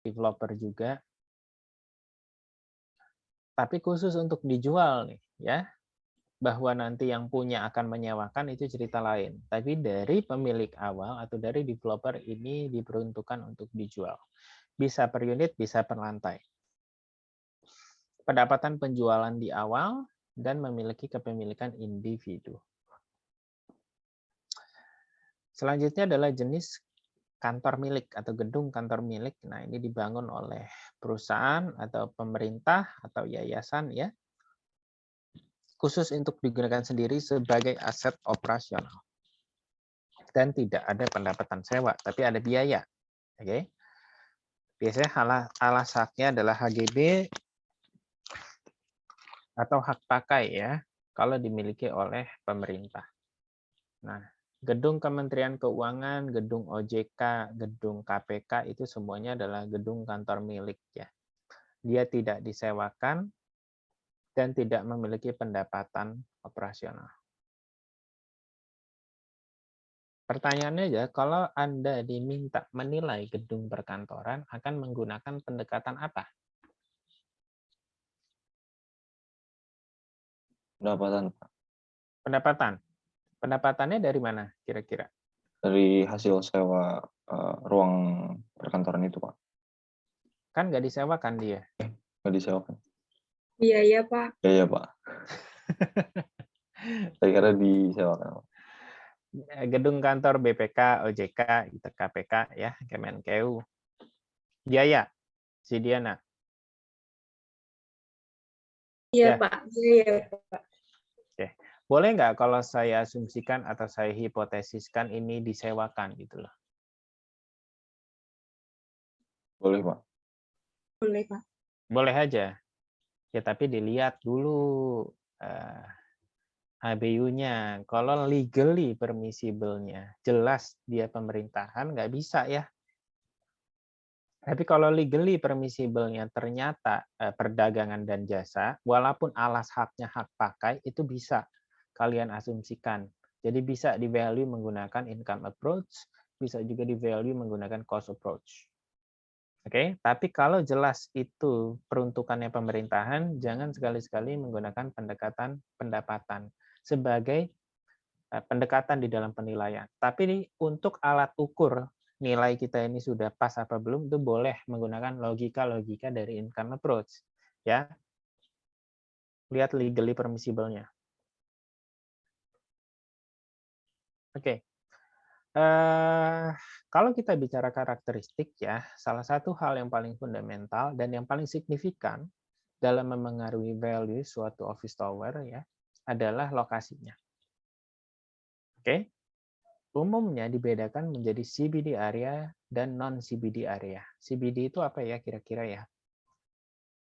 developer juga. Tapi khusus untuk dijual nih ya, bahwa nanti yang punya akan menyewakan itu cerita lain. Tapi dari pemilik awal atau dari developer ini diperuntukkan untuk dijual. Bisa per unit, bisa per lantai. Pendapatan penjualan di awal dan memiliki kepemilikan individu. Selanjutnya adalah jenis kantor milik atau gedung kantor milik. Nah, ini dibangun oleh perusahaan atau pemerintah atau yayasan ya, khusus untuk digunakan sendiri sebagai aset operasional. Dan tidak ada pendapatan sewa, tapi ada biaya. Oke. Biasanya alasannya adalah HGB atau hak pakai ya, kalau dimiliki oleh pemerintah. Nah, gedung Kementerian Keuangan, gedung OJK, gedung KPK itu semuanya adalah gedung kantor milik ya. Dia tidak disewakan dan tidak memiliki pendapatan operasional. Pertanyaannya aja, kalau Anda diminta menilai gedung perkantoran, akan menggunakan pendekatan apa? Pendapatan, Pak. Pendapatan. Pendapatannya dari mana kira-kira? Dari hasil sewa ruang perkantoran itu, Pak. Kan nggak disewakan dia. Nggak disewakan. Iya, Pak. Iya, Pak. Saya kira disewakan, Pak. Gedung kantor BPK, OJK, KPK, ya, Kemenkeu. Biaya, si Diana. Iya, Ya. Pak. Iya, Pak. Oke. Boleh nggak kalau saya asumsikan atau saya hipotesiskan ini disewakan gitu loh? Boleh, Pak. Boleh, Pak. Boleh aja. Ya, tapi dilihat dulu HBU-nya. Kalau legally permissible-nya, jelas dia pemerintahan, nggak bisa ya. Tapi kalau legally permissible-nya ternyata perdagangan dan jasa, walaupun alas haknya hak pakai, itu bisa kalian asumsikan. Jadi bisa di-value menggunakan income approach, bisa juga di-value menggunakan cost approach. Oke, tapi kalau jelas itu peruntukannya pemerintahan, jangan sekali-sekali menggunakan pendekatan pendapatan sebagai pendekatan di dalam penilaian. Tapi untuk alat ukur nilai kita ini sudah pas apa belum, itu boleh menggunakan logika-logika dari income approach. Ya, lihat legally permissible-nya. Oke. Kalau kita bicara karakteristik ya, salah satu hal yang paling fundamental dan yang paling signifikan dalam memengaruhi value suatu office tower ya adalah lokasinya. Oke. Umumnya dibedakan menjadi CBD area dan non-CBD area. CBD itu apa ya kira-kira ya?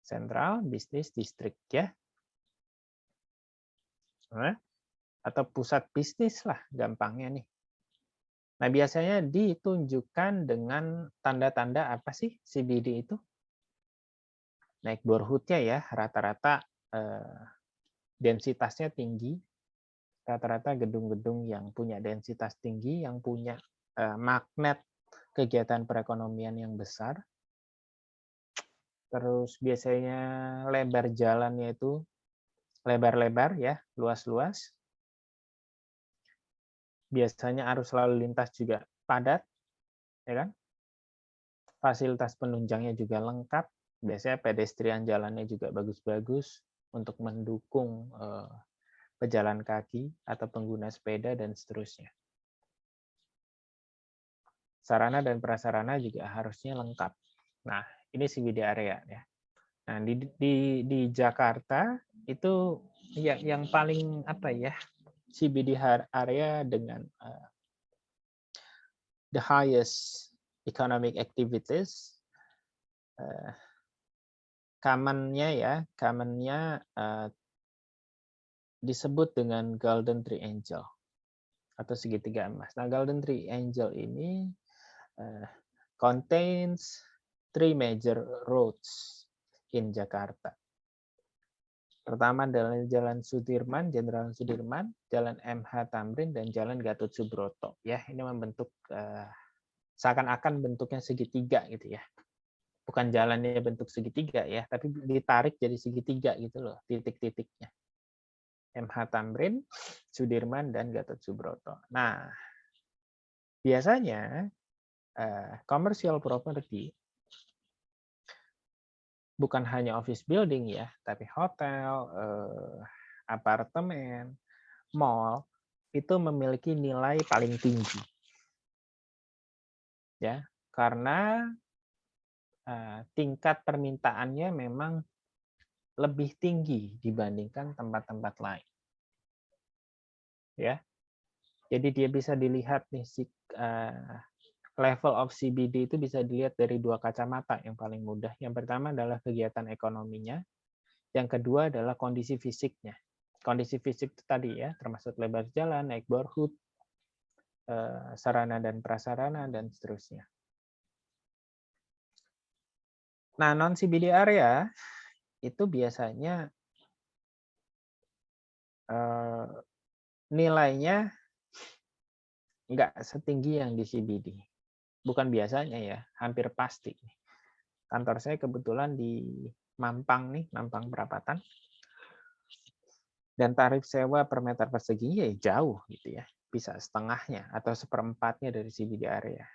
Central Business District ya. Atau pusat bisnis lah gampangnya nih. Nah, biasanya ditunjukkan dengan tanda-tanda apa sih CBD itu? Naik borhood-nya ya, rata-rata densitasnya tinggi, rata-rata gedung-gedung yang punya densitas tinggi, yang punya magnet kegiatan perekonomian yang besar. Terus biasanya lebar jalannya itu lebar-lebar ya, luas-luas. Biasanya arus lalu lintas juga padat, ya kan? Fasilitas penunjangnya juga lengkap. Biasanya pedestrian jalannya juga bagus-bagus untuk mendukung pejalan kaki atau pengguna sepeda dan seterusnya. Sarana dan prasarana juga harusnya lengkap. Nah, ini CBD area ya. Nah, di Jakarta itu yang paling apa ya? CBD area dengan the highest economic activities, commonnya disebut dengan Golden Triangle atau segitiga emas. Nah, Golden Triangle ini contains 3 major roads in Jakarta. Pertama adalah Jalan Sudirman, Jenderal Sudirman, Jalan MH Tamrin, dan Jalan Gatot Subroto. Ya, ini membentuk seakan-akan bentuknya segitiga gitu ya. bukan jalannya bentuk segitiga ya, tapi ditarik jadi segitiga gitu loh, titik-titiknya. MH Tamrin, Sudirman, dan Gatot Subroto. Nah, biasanya commercial property bukan hanya office building ya, tapi hotel, apartemen, mall itu memiliki nilai paling tinggi. Ya, karena tingkat permintaannya memang lebih tinggi dibandingkan tempat-tempat lain. Ya. Jadi dia bisa dilihat nih level of CBD itu bisa dilihat dari dua kacamata yang paling mudah. Yang pertama adalah kegiatan ekonominya, yang kedua adalah kondisi fisiknya. Kondisi fisik itu tadi ya, termasuk lebar jalan, neighborhood, sarana dan prasarana, dan seterusnya. Nah, non-CBD area itu biasanya nilainya nggak setinggi yang di CBD. Bukan biasanya ya, hampir pasti. Kantor saya kebetulan di Mampang nih, Mampang Perapatan. Dan tarif sewa per meter persegi ya jauh gitu ya. Bisa setengahnya atau seperempatnya dari CBD area.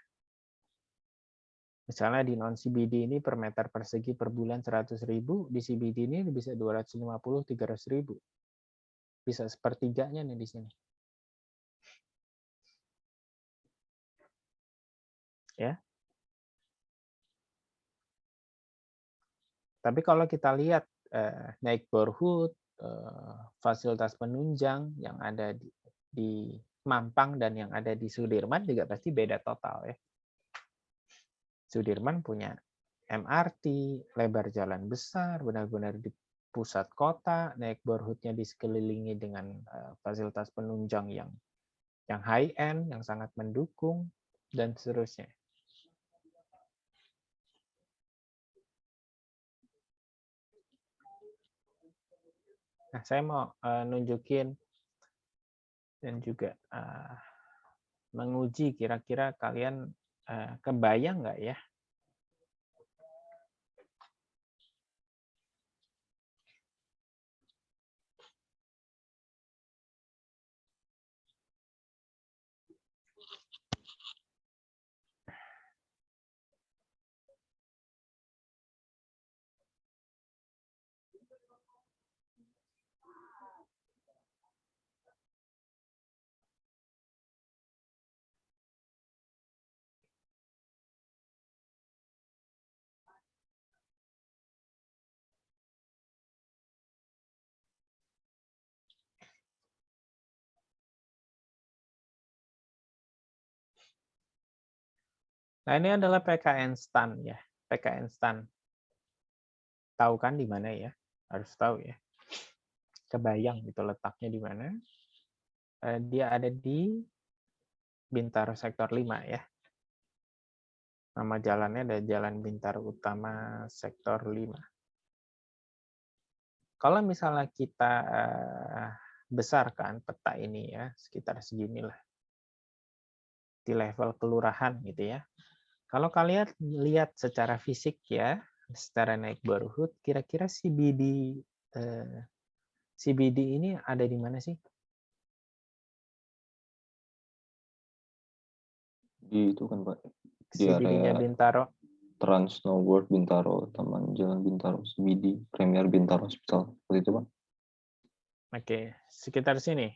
Misalnya di non-CBD ini per meter persegi per bulan 100.000, di CBD ini bisa 250-300.000. Bisa sepertiganya nih di sini. Ya. Tapi kalau kita lihat neighborhood, fasilitas penunjang yang ada di Mampang dan yang ada di Sudirman juga pasti beda total ya. Sudirman punya MRT, lebar jalan besar, benar-benar di pusat kota, neighborhood-nya disekelilingi dengan fasilitas penunjang yang high end, yang sangat mendukung, dan seterusnya. Nah, saya mau nunjukin dan juga menguji kira-kira kalian kebayang nggak ya? Nah, ini adalah PKN STAN ya. PKN STAN. Tahu kan di mana ya? Harus tahu ya. Kebayang itu letaknya di mana. Dia ada di Bintaro sektor 5 ya. Nama jalannya ada Jalan Bintaro Utama sektor 5. Kalau misalnya kita besarkan peta ini ya, sekitar seginilah. Di level kelurahan gitu ya. Kalau kalian lihat secara fisik ya, secara neighborhood, kira-kira CBD ini ada di mana sih? Di itu kan Pak, di CBD-nya area Bintaro. Trans Snow World Bintaro, Taman Jalan Bintaro, CBD, Premier Bintaro Hospital, seperti itu Pak. Oke, sekitar sini.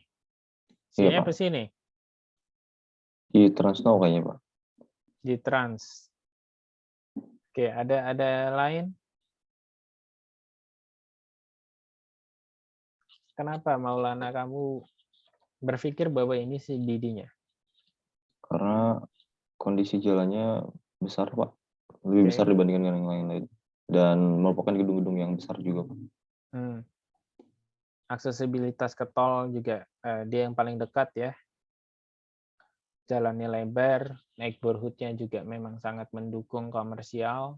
Iya Sini Pak, apa sini? di Trans Snow kayaknya Pak. Di Trans. Oke, ada lain? Kenapa Maulana kamu berpikir bahwa ini CBD-nya? Karena kondisi jalannya besar Pak, lebih besar dibandingkan yang lain-lain. Dan merupakan gedung-gedung yang besar juga Pak. Aksesibilitas ke tol juga dia yang paling dekat ya. Jalannya lebar, neighborhood-nya juga memang sangat mendukung komersial.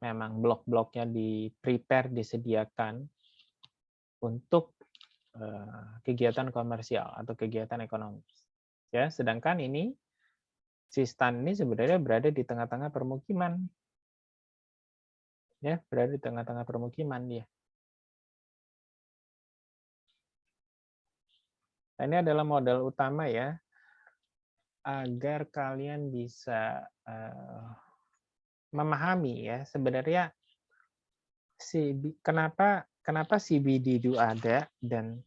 Memang blok-bloknya di-prepare, disediakan untuk kegiatan komersial atau kegiatan ekonomi. Ya, sedangkan ini si STAN ini sebenarnya berada di tengah-tengah permukiman. Ya, berada di tengah-tengah permukiman dia. Nah, ini adalah modal utama ya, agar kalian bisa memahami ya sebenarnya kenapa CBD itu ada dan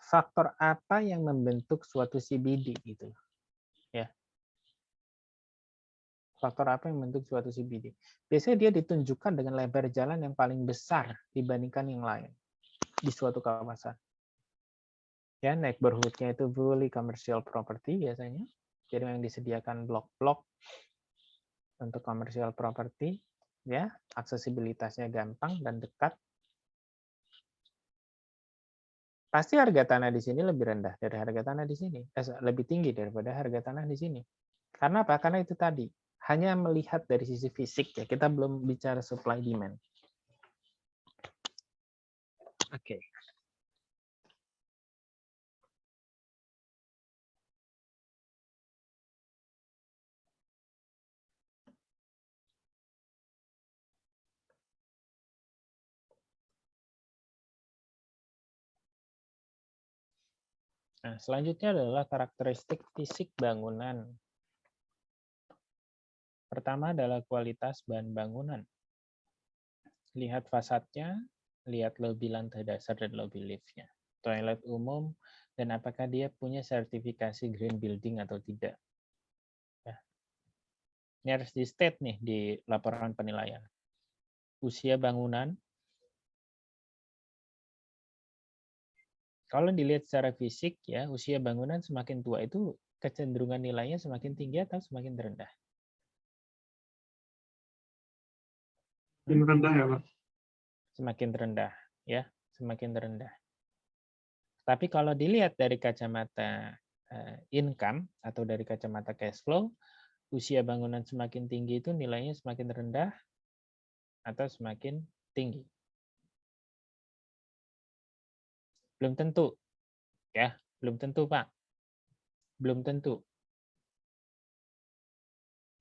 faktor apa yang membentuk suatu CBD gitu ya. Faktor apa yang membentuk suatu CBD? Biasanya dia ditunjukkan dengan lebar jalan yang paling besar dibandingkan yang lain di suatu kawasan. Ya, neighborhood-nya itu fully commercial property biasanya. Jadi yang disediakan blok-blok untuk commercial property, ya, aksesibilitasnya gampang dan dekat. Pasti harga tanah di sini lebih rendah dari harga tanah di sini, lebih tinggi daripada harga tanah di sini. Karena apa? Karena itu tadi, hanya melihat dari sisi fisik ya, kita belum bicara supply demand. Oke. Nah, selanjutnya adalah karakteristik fisik bangunan. Pertama adalah kualitas bahan bangunan. Lihat fasadnya, lihat lobi lantai dasar dan lobi liftnya. Toilet umum, dan apakah dia punya sertifikasi green building atau tidak. Ya. Ini harus di state nih di laporan penilaian. Usia bangunan. Kalau dilihat secara fisik, ya usia bangunan semakin tua itu kecenderungan nilainya semakin tinggi atau semakin rendah? Semakin rendah ya, Pak. Semakin rendah, ya, semakin rendah. Tapi kalau dilihat dari kacamata income atau dari kacamata cash flow, usia bangunan semakin tinggi itu nilainya semakin rendah atau semakin tinggi? Belum tentu, ya, belum tentu, Pak. Belum tentu.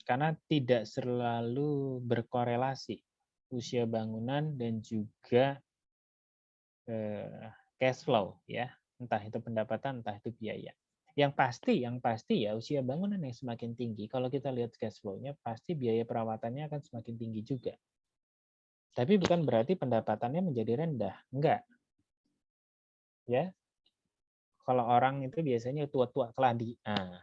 Karena tidak selalu berkorelasi usia bangunan dan juga cash flow, ya, entah itu pendapatan, entah itu biaya. Yang pasti ya usia bangunan yang semakin tinggi, kalau kita lihat cash flow-nya, pasti biaya perawatannya akan semakin tinggi juga. Tapi bukan berarti pendapatannya menjadi rendah, enggak. Ya, kalau orang itu biasanya tua-tua keladi. Nah,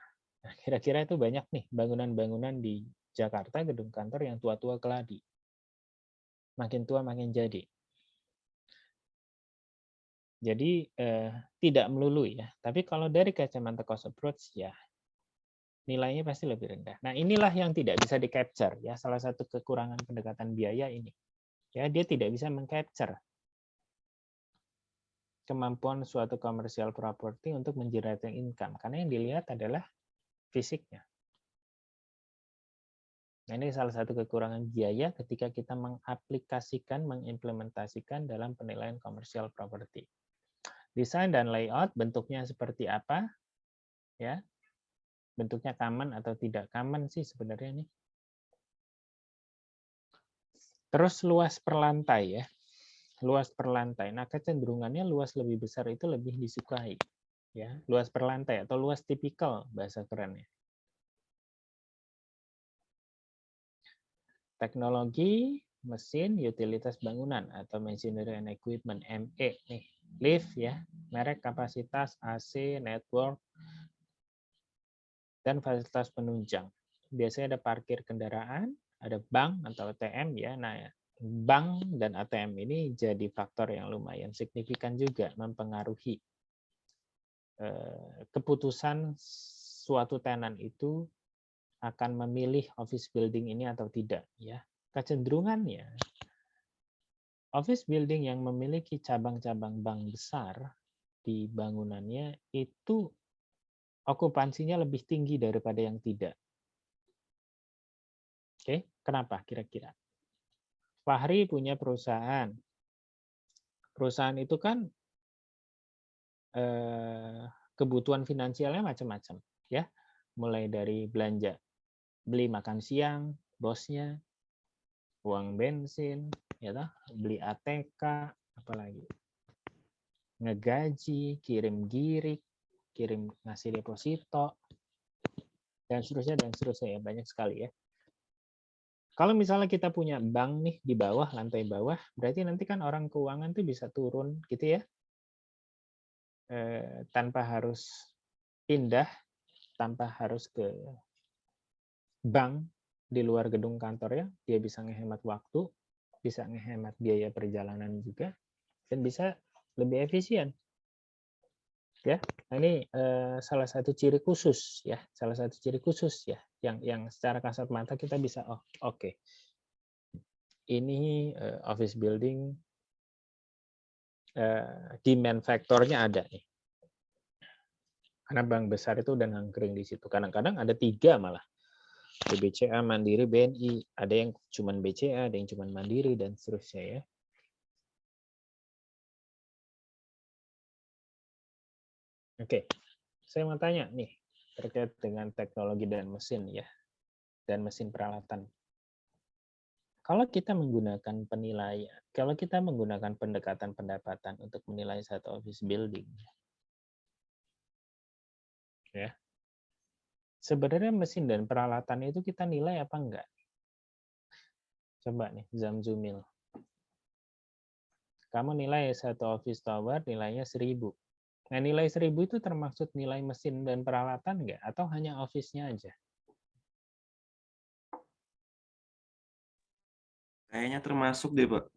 kira-kira itu banyak nih bangunan-bangunan di Jakarta, gedung kantor yang tua-tua keladi. Makin tua makin jadi. Jadi tidak melulu ya. Tapi kalau dari kacamata cost approach ya nilainya pasti lebih rendah. Nah inilah yang tidak bisa di capture ya. Salah satu kekurangan pendekatan biaya ini. Ya dia tidak bisa mengcapture kemampuan suatu commercial property untuk mengenerating income karena yang dilihat adalah fisiknya. Nah, ini salah satu kekurangan biaya ketika kita mengaplikasikan, mengimplementasikan dalam penilaian commercial property. Desain dan layout bentuknya seperti apa? Ya. Bentuknya common atau tidak common sih sebenarnya ini. Terus luas per lantai ya. Luas per lantai. Nah, kecenderungannya luas lebih besar itu lebih disukai. Ya, luas per lantai atau luas tipikal bahasa kerennya. Teknologi, mesin, utilitas bangunan atau machinery and equipment ME nih. Lift ya, merek, kapasitas, AC, network, dan fasilitas penunjang. Biasanya ada parkir kendaraan, ada bank atau ATM ya. Nah, bank dan ATM ini jadi faktor yang lumayan signifikan juga mempengaruhi keputusan suatu tenan itu akan memilih office building ini atau tidak ya. Kecenderungannya office building yang memiliki cabang-cabang bank besar di bangunannya itu okupansinya lebih tinggi daripada yang tidak. Oke, kenapa kira-kira? Fahri punya perusahaan. Perusahaan itu kan kebutuhan finansialnya macam-macam, ya. Mulai dari belanja, beli makan siang, bosnya, uang bensin, ya toh, beli ATK, apalagi ngegaji, kirim girik, kirim ngasih deposito, dan seterusnya ya, banyak sekali ya. Kalau misalnya kita punya bank nih di bawah, lantai bawah, berarti nanti kan orang keuangan tuh bisa turun gitu ya, tanpa harus pindah, tanpa harus ke bank di luar gedung kantornya, dia bisa ngehemat waktu, bisa ngehemat biaya perjalanan juga, dan bisa lebih efisien. Ya, nah ini salah satu ciri khusus ya, yang secara kasat mata kita bisa oke. Ini office building demand faktornya ada nih. Karena bank besar itu udah nangkring di situ. Kadang-kadang ada 3 malah. Ada BCA, Mandiri, BNI, ada yang cuman BCA, ada yang cuman Mandiri dan seterusnya ya. Oke. Saya mau tanya nih terkait dengan teknologi dan mesin ya, dan mesin peralatan. Kalau kita menggunakan penilaian, kalau kita menggunakan pendekatan pendapatan untuk menilai satu office building, ya, sebenarnya mesin dan peralatan itu kita nilai apa enggak? Coba nih, Zamzumil. Kamu nilai satu office tower nilainya 1000. Nah, nilai 1000 itu termasuk nilai mesin dan peralatan enggak? Atau hanya office-nya aja? Kayaknya termasuk deh, Pak.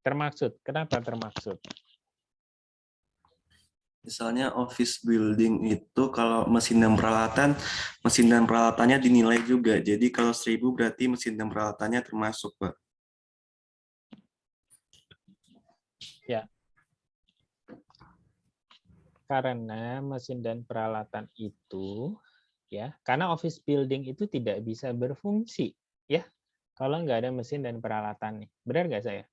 Termaksud. Kenapa termaksud? Misalnya office building itu kalau mesin dan peralatannya dinilai juga. Jadi kalau 1000 berarti mesin dan peralatannya termasuk, Pak. Ya. Karena mesin dan peralatan itu, ya, karena office building itu tidak bisa berfungsi, ya, kalau nggak ada mesin dan peralatan nih. Benar nggak saya?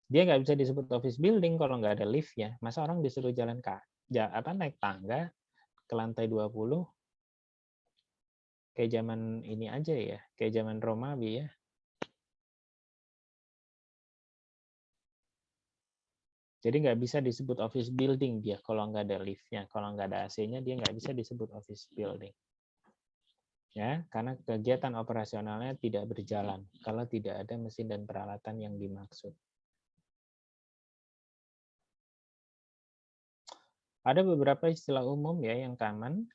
Dia nggak bisa disebut office building kalau nggak ada liftnya. Masa orang disuruh jalan naik tangga ke lantai 20? Kayak zaman ini aja ya, kayak zaman Romawi ya. Jadi nggak bisa disebut office building dia kalau nggak ada liftnya, kalau nggak ada AC-nya dia nggak bisa disebut office building. Ya, karena kegiatan operasionalnya tidak berjalan kalau tidak ada mesin dan peralatan yang dimaksud. Ada beberapa istilah umum ya yang common,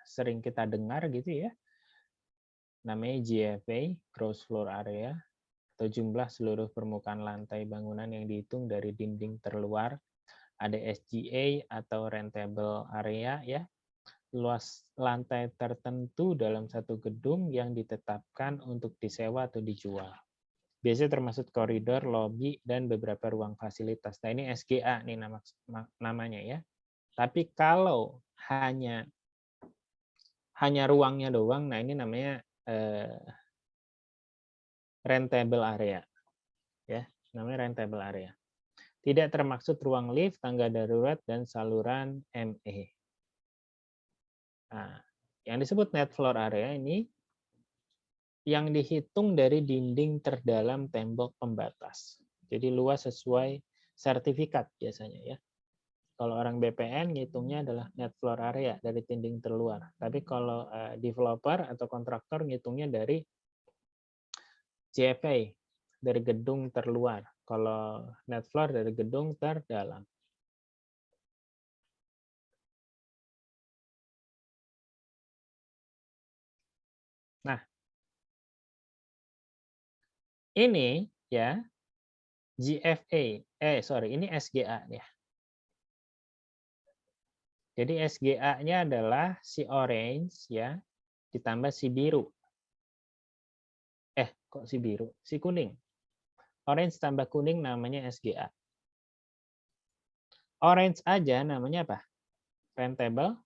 sering kita dengar gitu ya. Namanya GFA, gross floor area, atau jumlah seluruh permukaan lantai bangunan yang dihitung dari dinding terluar. Ada SGA atau rentable area ya, luas lantai tertentu dalam satu gedung yang ditetapkan untuk disewa atau dijual. Biasanya termasuk koridor, lobi, dan beberapa ruang fasilitas. Nah ini SGA nih namanya ya. Tapi kalau hanya ruangnya doang, nah ini namanya rentable area. Ya, namanya rentable area. Tidak termaksud ruang lift, tangga darurat, dan saluran ME. Nah, yang disebut net floor area ini yang dihitung dari dinding terdalam tembok pembatas. Jadi luas sesuai sertifikat biasanya ya. Kalau orang BPN ngitungnya adalah net floor area dari dinding terluar. Tapi kalau developer atau kontraktor ngitungnya dari GFA, dari gedung terluar. Kalau net floor dari gedung terdalam. Nah, ini ya GFA, ini SGA ya. Jadi SGA-nya adalah si orange ya ditambah si biru. Kok si biru? Si kuning. Orange tambah kuning namanya SGA. Orange aja namanya apa? Rentable?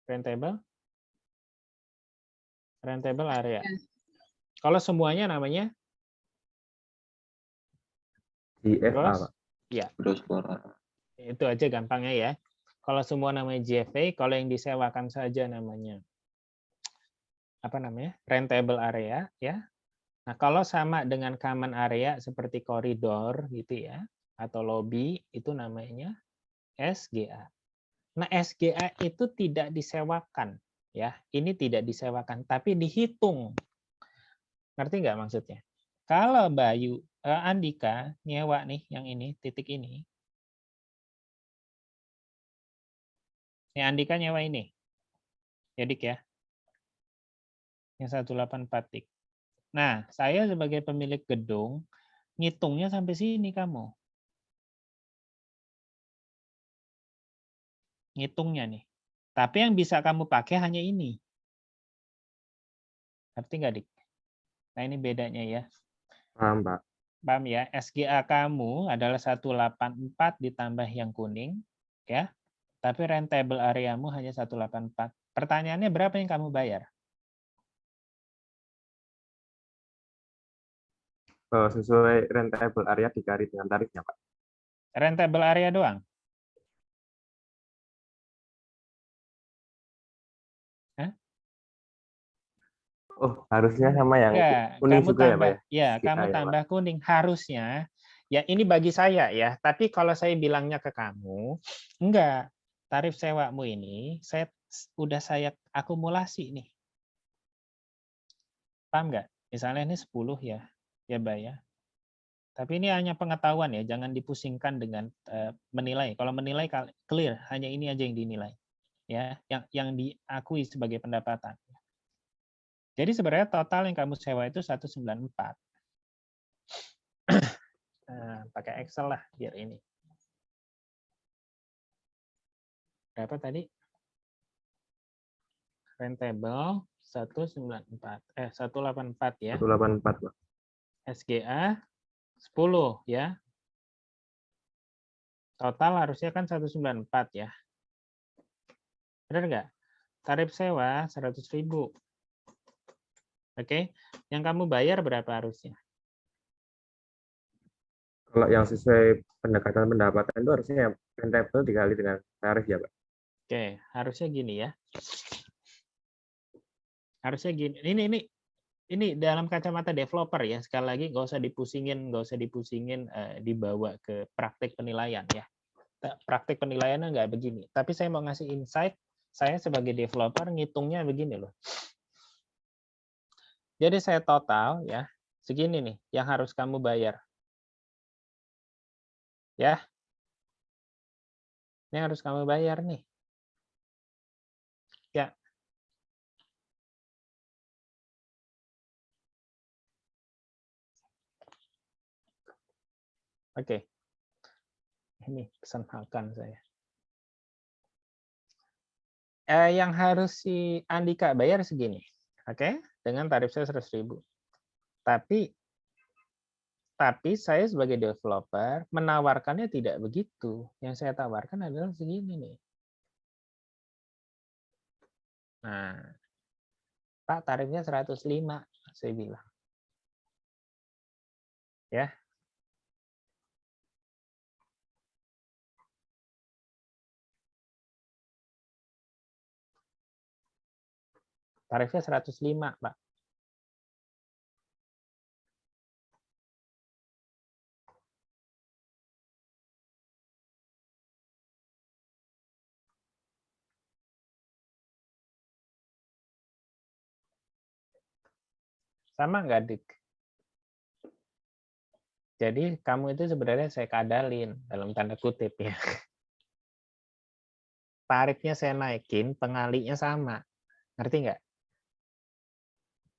Rentable? Rentable area. Kalau semuanya namanya GFA, Pak. Ya. Gross floor area. Itu aja gampangnya ya. Kalau semua namanya GFA, kalau yang disewakan saja namanya apa namanya? Rentable area ya. Nah, kalau sama dengan common area seperti koridor gitu ya atau lobby itu namanya SGA. Nah, SGA itu tidak disewakan ya. Ini tidak disewakan tapi dihitung. Ngerti nggak maksudnya? Kalau Andika nyewa nih yang ini, titik ini. Ini Andika nyewa ini. Ya, Dik ya. Yang 184 Dik. Nah, saya sebagai pemilik gedung ngitungnya sampai sini kamu. Ngitungnya nih. Tapi yang bisa kamu pakai hanya ini. Ngerti nggak, Dik? Nah, ini bedanya ya. Paham, Pak. Paham ya? SGA kamu adalah 184 ditambah yang kuning, ya. Tapi rentable areamu hanya 184. Pertanyaannya berapa yang kamu bayar? Sesuai rentable area dikali dengan tarifnya, Pak. Rentable area doang? Hah? Oh, harusnya sama yang Enggak, kuning kamu juga ya, Pak tambah, ya? ya, SGA kamu ya, Pak. tambah kuning. Harusnya, ya ini bagi saya ya. Tapi kalau saya bilangnya ke kamu, enggak. Tarif sewamu ini udah saya akumulasi nih. Paham nggak? Misalnya ini 10 ya, ya Mbak ya. Tapi ini hanya pengetahuan ya, jangan dipusingkan dengan menilai. Kalau menilai clear, hanya ini aja yang dinilai. Ya, yang diakui sebagai pendapatan. Jadi sebenarnya total yang kamu sewa itu 194. Pakai Excel lah biar ini. Berapa tadi? Rentable 184 ya. 184, Pak. SGA 10 ya. Total harusnya kan 194 ya. Benar nggak? Tarif sewa 100.000. Oke. Yang kamu bayar berapa harusnya? Kalau yang sesuai pendekatan pendapatan itu harusnya rentable dikali dengan tarif ya, Pak. Oke, harusnya gini ya. Harusnya gini. Ini dalam kacamata developer ya. Sekali lagi nggak usah dipusingin dibawa ke praktik penilaian ya. Praktik penilaiannya nggak begini. Tapi saya mau ngasih insight. Saya sebagai developer ngitungnya begini loh. Jadi saya total ya segini nih yang harus kamu bayar. Ya. Ini harus kamu bayar nih. Ya. Oke. Ini pesan makan saya. Yang harus si Andika bayar segini. Oke, dengan tarif saya 100.000. Tapi saya sebagai developer menawarkannya tidak begitu. Yang saya tawarkan adalah segini nih. Nah, Pak tarifnya 105, saya bilang. Ya. Tarifnya 105, Pak. Sama nggak, Dik? Jadi kamu itu sebenarnya saya kadalin dalam tanda kutip ya. Tarifnya saya naikin, pengalinya sama. Ngerti nggak?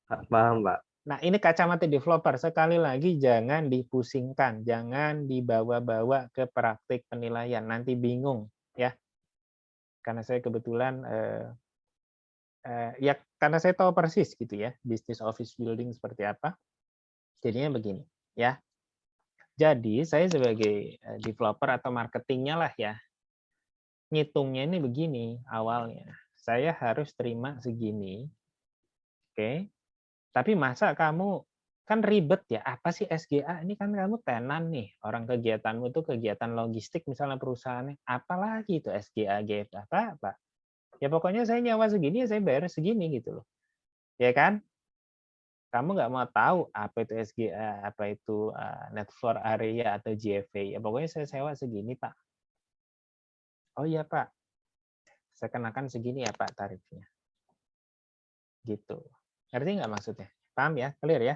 Paham, Pak. Nah, ini kacamata developer. Sekali lagi jangan dipusingkan, jangan dibawa-bawa ke praktik penilaian. Nanti bingung ya. Karena saya kebetulan ya karena saya tahu persis gitu ya, bisnis office building seperti apa. Jadinya begini, ya. Jadi saya sebagai developer atau marketingnya lah ya, ngitungnya ini begini awalnya. Saya harus terima segini, oke. Tapi masa kamu kan ribet ya, apa sih SGA? Ini kan kamu tenan nih, orang kegiatanmu itu kegiatan logistik misalnya perusahaannya. Apalagi itu SGA, apa? Ya pokoknya saya nyawa segini, ya saya bayar segini gitu loh. ya kan? Kamu nggak mau tahu apa itu SGA, apa itu net floor area atau GFA. Ya, pokoknya saya sewa segini, Pak. Oh iya, Pak. Saya kenakan segini ya, Pak, tarifnya. Gitu. Ngerti nggak maksudnya? Paham ya? Clear ya?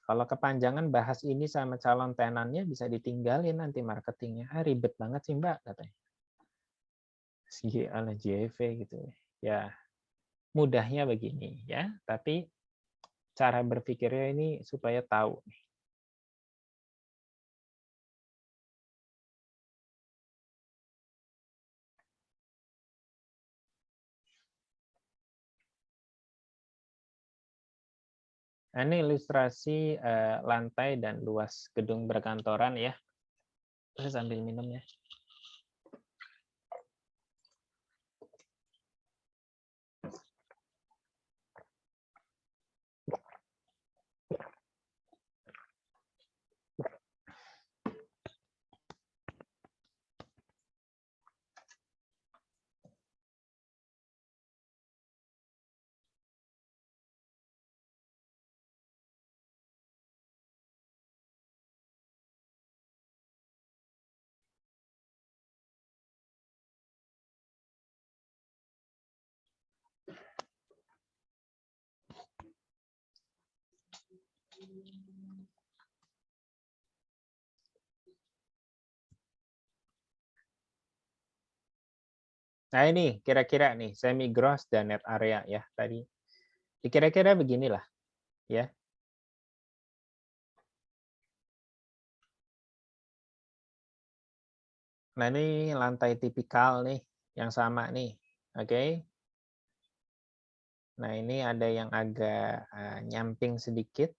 Kalau kepanjangan bahas ini sama calon tenannya bisa ditinggalin nanti marketingnya. Ribet banget sih, Mbak, katanya. SGA, GFA gitu. Ya, mudahnya begini ya, tapi cara berpikirnya ini supaya tahu. Nah, ini ilustrasi lantai dan luas gedung perkantoran ya. Saya sambil minum ya. Nah ini kira-kira nih semi gross dan net area ya tadi. Kira-kira beginilah ya. Nah ini lantai tipikal nih yang sama nih, oke? Nah ini ada yang agak nyamping sedikit.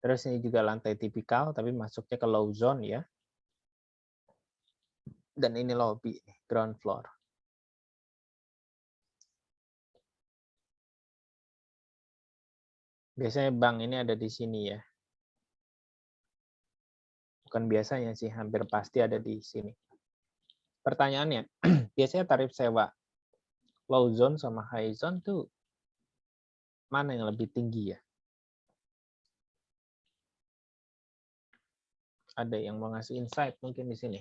Terus ini juga lantai tipikal tapi masuknya ke low zone ya. Dan ini lobby, ground floor. Biasanya bank ini ada di sini ya. Bukan biasanya sih, hampir pasti ada di sini. Pertanyaannya, biasanya tarif sewa low zone sama high zone tuh mana yang lebih tinggi ya? Ada yang mau ngasih insight mungkin di sini.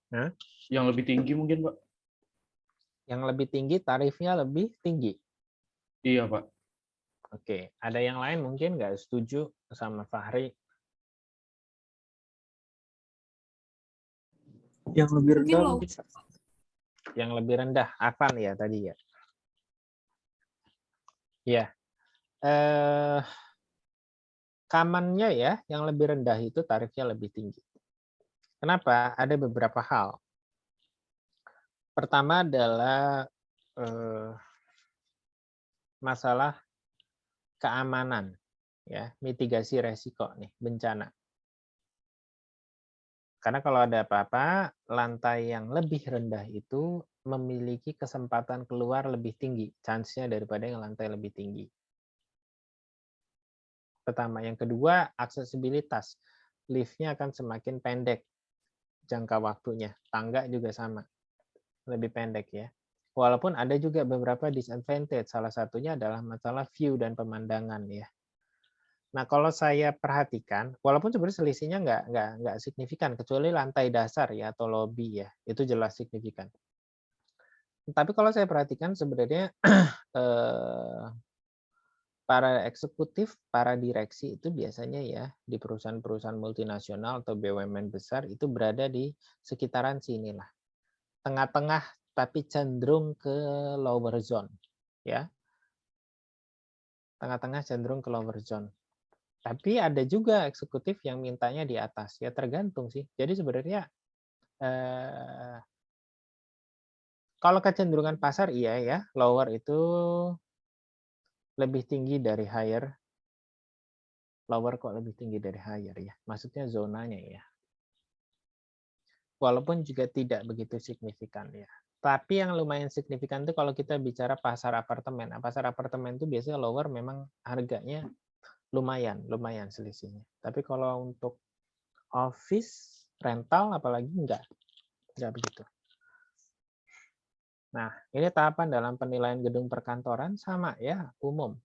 Hah? Yang lebih tinggi mungkin, Pak. Yang lebih tinggi tarifnya lebih tinggi. Iya, Pak. Oke, ada yang lain mungkin nggak setuju sama Fahri? Yang lebih rendah Mungkin mungkin. Yang lebih rendah, Afan ya tadi ya? Ya. Kamannya ya, yang lebih rendah itu tarifnya lebih tinggi. Kenapa? Ada beberapa hal. Pertama adalah masalah keamanan, ya, mitigasi resiko nih, bencana. Karena kalau ada apa-apa, lantai yang lebih rendah itu memiliki kesempatan keluar lebih tinggi, chance-nya daripada yang lantai lebih tinggi. Pertama. Yang kedua, aksesibilitas. Lift-nya akan semakin pendek jangka waktunya. Tangga juga sama, lebih pendek ya. Walaupun ada juga beberapa disadvantage, salah satunya adalah masalah view dan pemandangan ya. Nah, kalau saya perhatikan, walaupun sebenarnya selisihnya nggak signifikan, kecuali lantai dasar ya atau lobby ya, itu jelas signifikan. Tapi kalau saya perhatikan sebenarnya para eksekutif, para direksi itu biasanya ya di perusahaan-perusahaan multinasional atau BUMN besar itu berada di sekitaran sini lah, tengah-tengah tapi cenderung ke lower zone, ya, tengah-tengah cenderung ke lower zone. Tapi ada juga eksekutif yang mintanya di atas, ya tergantung sih. Jadi sebenarnya kalau kecenderungan pasar iya ya, lower itu lebih tinggi dari higher. Lower kok lebih tinggi dari higher ya, maksudnya zonanya ya. Walaupun juga tidak begitu signifikan ya. Tapi yang lumayan signifikan itu kalau kita bicara pasar apartemen. Nah, pasar apartemen itu biasanya lower memang harganya lumayan selisihnya. Tapi kalau untuk office rental apalagi enggak begitu. Nah, ini tahapan dalam penilaian gedung perkantoran sama ya, umum.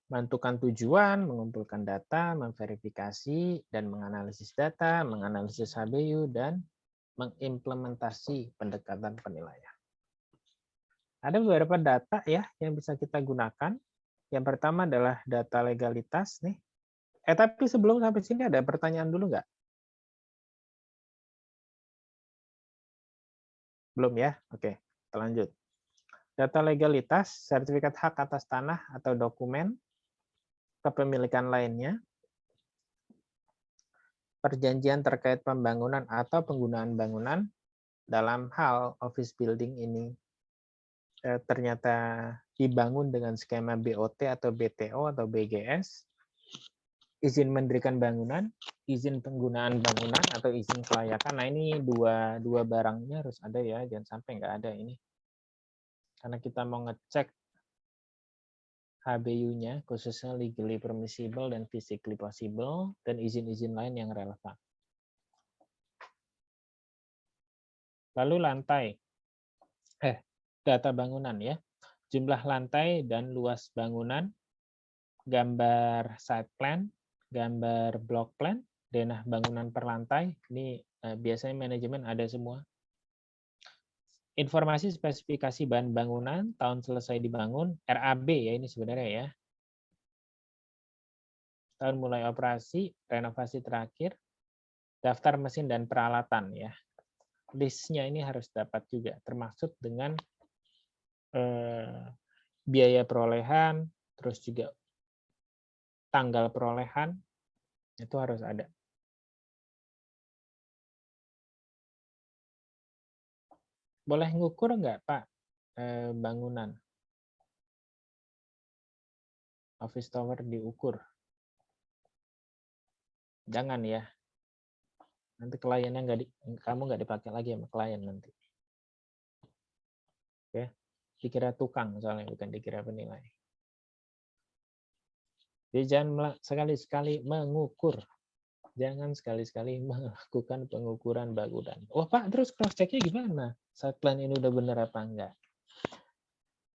Menentukan tujuan, mengumpulkan data, memverifikasi dan menganalisis data, menganalisis HBU dan mengimplementasi pendekatan penilaian. Ada beberapa data ya yang bisa kita gunakan. Yang pertama adalah data legalitas nih. Tapi sebelum sampai sini ada pertanyaan dulu nggak? Belum ya? Oke, kita lanjut. Data legalitas, sertifikat hak atas tanah atau dokumen kepemilikan lainnya, perjanjian terkait pembangunan atau penggunaan bangunan dalam hal office building ini ternyata dibangun dengan skema BOT atau BTO atau BGS, izin mendirikan bangunan, izin penggunaan bangunan atau izin kelayakan. Nah ini dua barangnya harus ada ya, jangan sampai nggak ada ini. Karena kita mau ngecek HBU-nya, khususnya legally permissible dan physically possible, dan izin-izin lain yang relevan. Lalu lantai. Data bangunan ya. Jumlah lantai dan luas bangunan, gambar site plan, gambar block plan, denah bangunan per lantai. Ini biasanya manajemen ada semua. Informasi spesifikasi bahan bangunan, tahun selesai dibangun, RAB ya ini sebenarnya ya. Tahun mulai operasi, renovasi terakhir, daftar mesin dan peralatan ya. Listnya ini harus dapat juga, termasuk dengan biaya perolehan, terus juga tanggal perolehan, itu harus ada. Boleh ngukur nggak Pak bangunan? Office tower diukur. Jangan ya. Nanti kliennya kamu nggak dipakai lagi sama klien nanti. Oke. Dikira tukang soalnya, bukan dikira penilai. Jadi jangan sekali-sekali mengukur. Jangan sekali-sekali melakukan pengukuran bangunan. Oh Pak, terus cross check-nya gimana? Site plan ini udah benar apa enggak?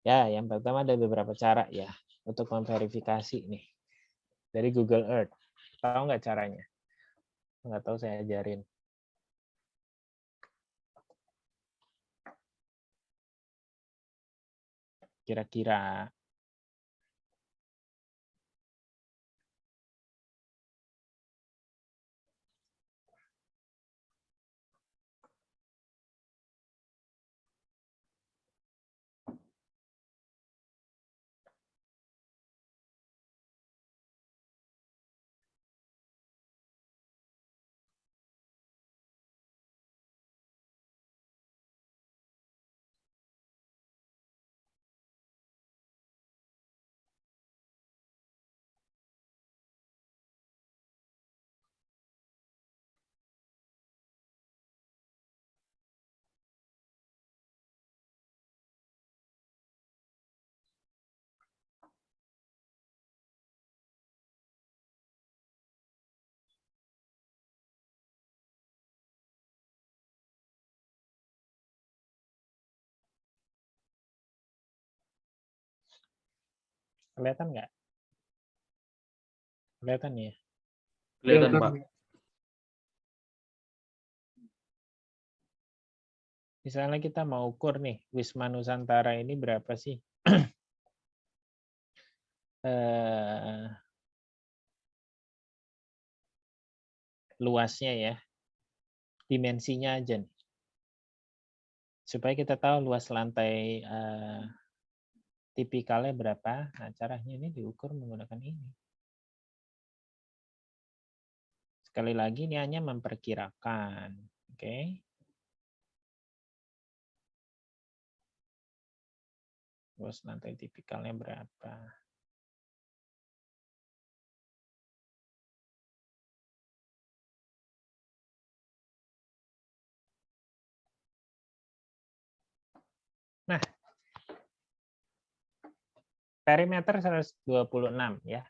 Ya, yang pertama ada beberapa cara ya untuk memverifikasi nih dari Google Earth. Tahu nggak caranya? Nggak tahu, saya ajarin. Kira-kira kelihatan nggak? Kelihatan ya? Kelihatan, Pak. Misalnya kita mau ukur nih, Wisma Nusantara ini berapa sih? Luasnya ya, dimensinya aja nih. Supaya kita tahu luas lantai tipikalnya berapa. Nah, caranya ini diukur menggunakan ini. Sekali lagi ini hanya memperkirakan, oke? Luas lantai tipikalnya berapa? Nah, perimeter 126 ya,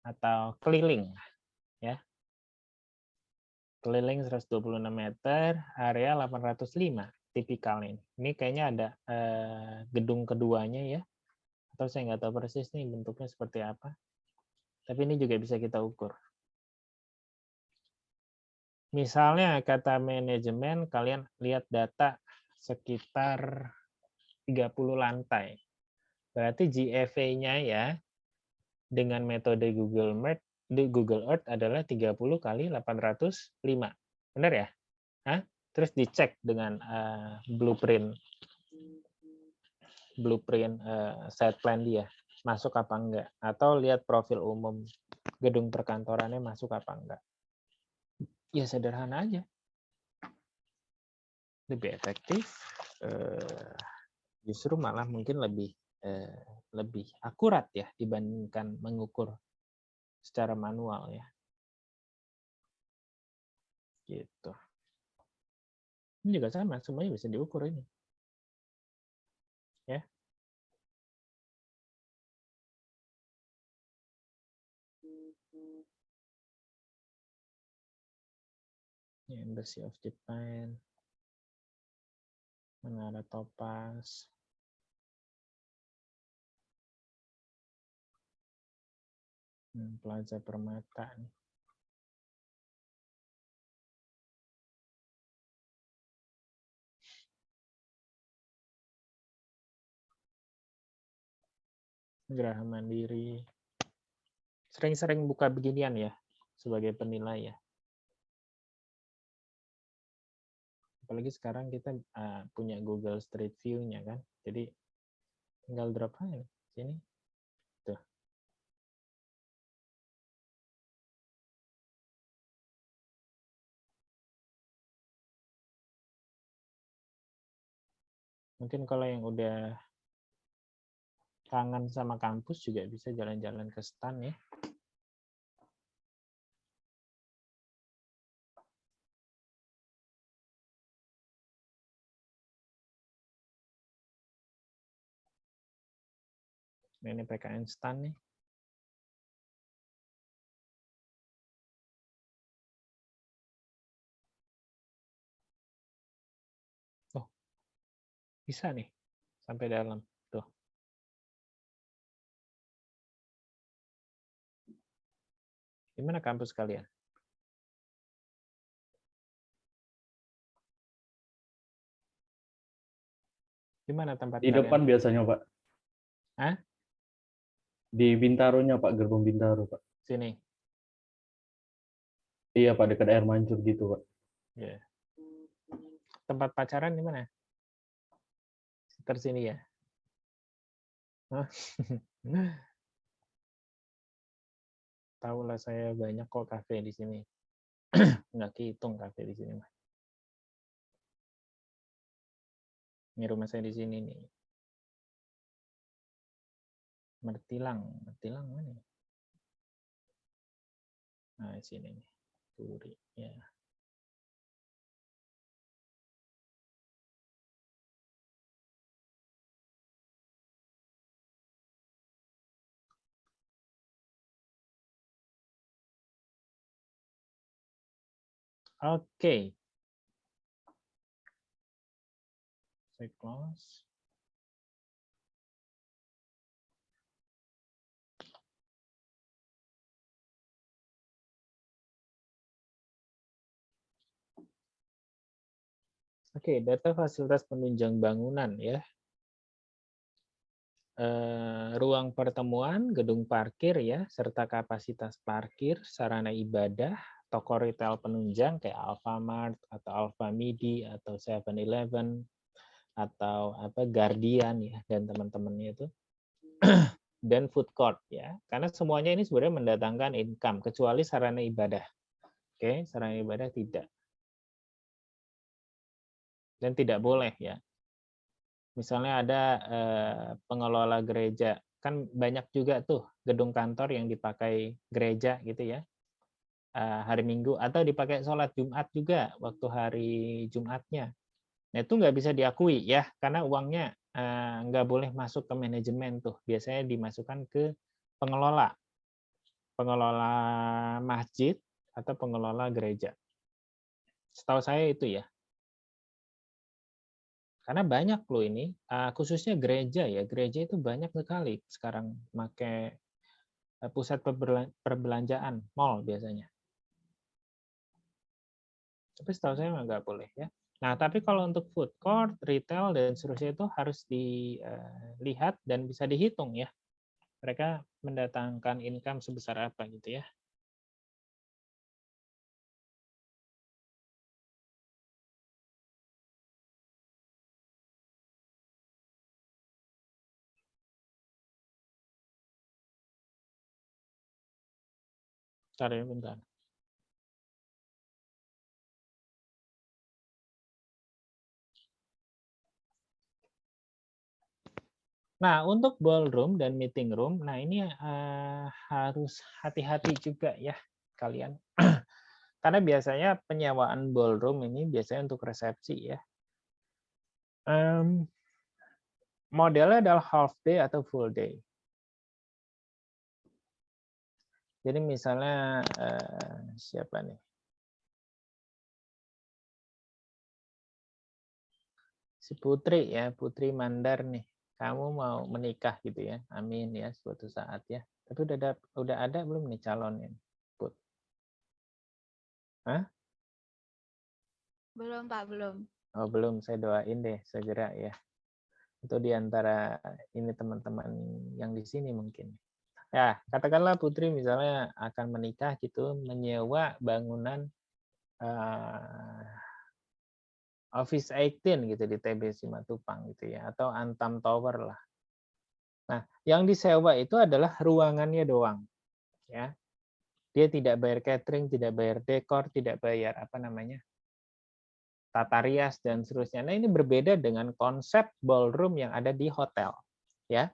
atau keliling ya. Keliling 126 meter, area 805 tipikal ini. Ini kayaknya ada gedung keduanya ya, atau saya nggak tahu persis nih bentuknya seperti apa. Tapi ini juga bisa kita ukur. Misalnya kata manajemen, kalian lihat data sekitar 30 lantai. Berarti GFA-nya ya dengan metode Google Earth adalah 30 kali 805. Benar ya? Hah? Terus dicek dengan blueprint site plan dia. Masuk apa enggak? Atau lihat profil umum gedung perkantorannya masuk apa enggak. Ya sederhana aja. Lebih efektif, justru malah mungkin lebih akurat ya dibandingkan mengukur secara manual ya. Gitu. Ini juga sama, semuanya bisa diukur ini. Ya. Embassy of Japan. Menara Topaz. Plaza Permata nih. Geraha Mandiri. Sering-sering buka beginian ya sebagai penilai ya. Apalagi sekarang kita punya Google Street View-nya kan. Jadi tinggal drop aja sini. Tuh. Mungkin kalau yang udah kangen sama kampus juga bisa jalan-jalan ke stan ya. Ini PKN stan nih. Oh, bisa nih sampai dalam. Tuh. Gimana kampus kalian? Gimana tempat Di kalian? depan biasanya, Pak. Hah? Di Bintaronya, Pak, gerbang Bintaro, Pak. Sini. Iya, Pak, dekat air mancur gitu, Pak. Ya. Tempat pacaran di mana? Sekitar sini ya. Tahu lah saya banyak kok kafe di sini. Nggak kehitung kafe di sini mah. Ini rumah saya di sini nih. Mertilang mana? Nah, di sini nih. Turi, ya. Oke. Saya close. Oke, data fasilitas penunjang bangunan ya. Ruang pertemuan, gedung parkir ya, serta kapasitas parkir, sarana ibadah, toko retail penunjang kayak Alfamart atau Alfamidi atau 7-Eleven atau Guardian ya dan teman-temannya itu. Dan food court ya. Karena semuanya ini sebenarnya mendatangkan income kecuali sarana ibadah. Oke, sarana ibadah tidak. Dan tidak boleh ya. Misalnya ada pengelola gereja, kan banyak juga tuh gedung kantor yang dipakai gereja gitu ya, hari Minggu, atau dipakai sholat Jumat juga waktu hari Jumatnya. Nah, itu nggak bisa diakui ya, karena uangnya nggak boleh masuk ke manajemen tuh. Biasanya dimasukkan ke pengelola, pengelola masjid atau pengelola gereja. Setahu saya itu ya. Karena banyak loh ini, khususnya gereja ya. Gereja itu banyak sekali sekarang pakai pusat perbelanjaan, mall biasanya. Tapi setahu saya nggak boleh ya. Nah, tapi kalau untuk food court, retail, dan seterusnya itu harus dilihat dan bisa dihitung ya. Mereka mendatangkan income sebesar apa gitu ya. Bentar ya, bentar. Nah, untuk ballroom dan meeting room, nah ini harus hati-hati juga ya kalian. Karena biasanya penyewaan ballroom ini biasanya untuk resepsi ya. Modelnya adalah half day atau full day. Jadi misalnya siapa nih? Si Putri ya, Putri Mandar nih. Kamu mau menikah gitu ya. Amin ya suatu saat ya. Tapi udah ada belum nih calonnya? Put. Hah? Belum, Pak, belum. Oh, belum. Saya doain deh segera ya. Itu di antara ini teman-teman yang di sini mungkin. Ya, katakanlah Putri misalnya akan menikah gitu, menyewa bangunan Office 18 gitu di TB Simatupang gitu ya, atau Antam Tower lah. Nah, yang disewa itu adalah ruangannya doang, ya. Dia tidak bayar catering, tidak bayar dekor, tidak bayar apa namanya, tata rias dan seterusnya. Nah, ini berbeda dengan konsep ballroom yang ada di hotel, ya.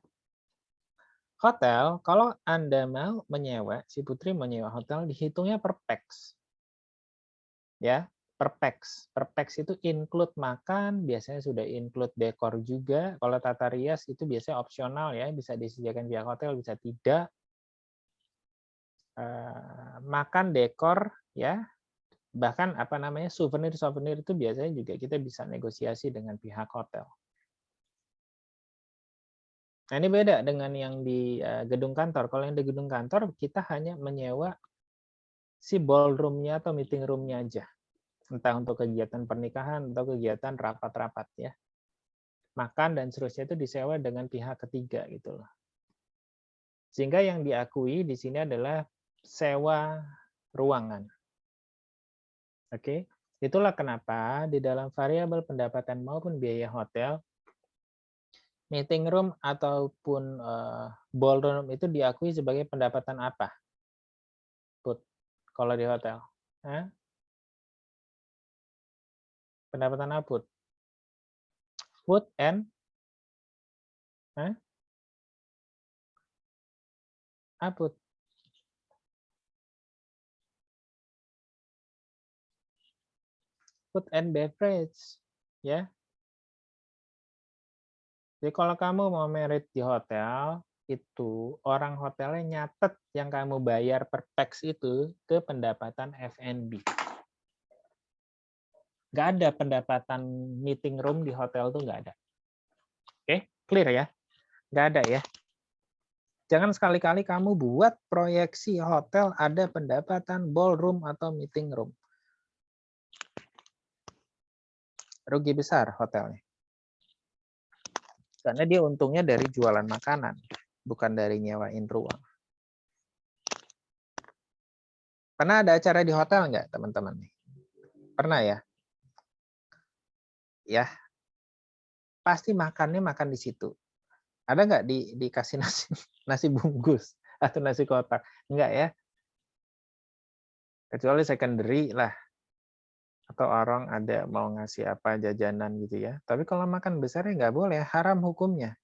Hotel, kalau Anda mau menyewa, si Putri menyewa hotel dihitungnya per pax. Ya, per pax. Per pax itu include makan, biasanya sudah include dekor juga. Kalau tata rias itu biasanya opsional ya, bisa disediakan pihak hotel, bisa tidak. Makan, dekor, ya, bahkan apa namanya souvenir itu biasanya juga kita bisa negosiasi dengan pihak hotel. Nah, ini beda dengan yang di gedung kantor. Kalau yang di gedung kantor kita hanya menyewa si ballroom-nya atau meeting room-nya aja. Entah untuk kegiatan pernikahan atau kegiatan rapat-rapat ya. Makan dan seterusnya itu disewa dengan pihak ketiga gitu loh. Sehingga yang diakui di sini adalah sewa ruangan. Oke. Itulah kenapa di dalam variabel pendapatan maupun biaya hotel, meeting room ataupun ballroom itu diakui sebagai pendapatan apa? Put, kalau di hotel. Hah? Pendapatan apa, Put? Food and apa? Food and beverage, ya. Jadi kalau kamu mau merit di hotel, itu orang hotelnya nyatet yang kamu bayar per pax itu ke pendapatan F&B. Nggak ada pendapatan meeting room di hotel tuh nggak ada. Oke, clear ya? Nggak ada ya. Jangan sekali-kali kamu buat proyeksi hotel ada pendapatan ballroom atau meeting room. Rugi besar hotelnya. Karena dia untungnya dari jualan makanan, bukan dari nyewain ruang. Pernah ada acara di hotel nggak, teman-teman? Pernah ya? Ya, pasti makannya makan di situ. Ada nggak dikasih nasi bungkus atau nasi kotak? Enggak ya? Kecuali secondary lah. Atau orang ada mau ngasih apa jajanan gitu ya. Tapi kalau makan besar ya nggak boleh, haram hukumnya.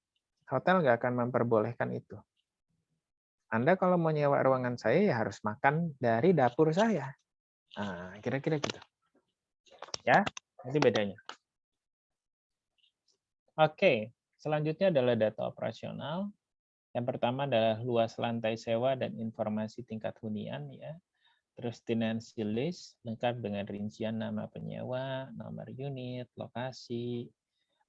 Hotel nggak akan memperbolehkan itu. Anda kalau mau nyewa ruangan saya ya harus makan dari dapur saya. Nah, kira-kira gitu. Ya, itu bedanya. Oke, selanjutnya adalah data operasional. Yang pertama adalah luas lantai sewa dan informasi tingkat hunian ya. Terus tenancy list lengkap dengan rincian nama penyewa, nomor unit, lokasi,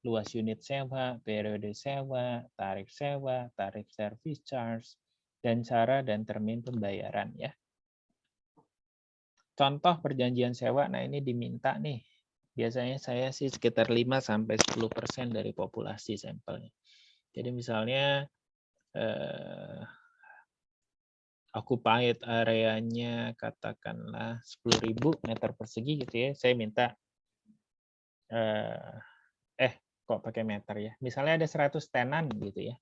luas unit sewa, periode sewa, tarif service charge, dan cara dan termin pembayaran ya. Contoh perjanjian sewa, nah ini diminta nih. Biasanya saya sih sekitar 5-10% dari populasi sampelnya. Jadi misalnya occupied areanya katakanlah 10.000 meter persegi gitu ya. Saya minta kok pakai meter ya. Misalnya ada 100 tenan gitu ya.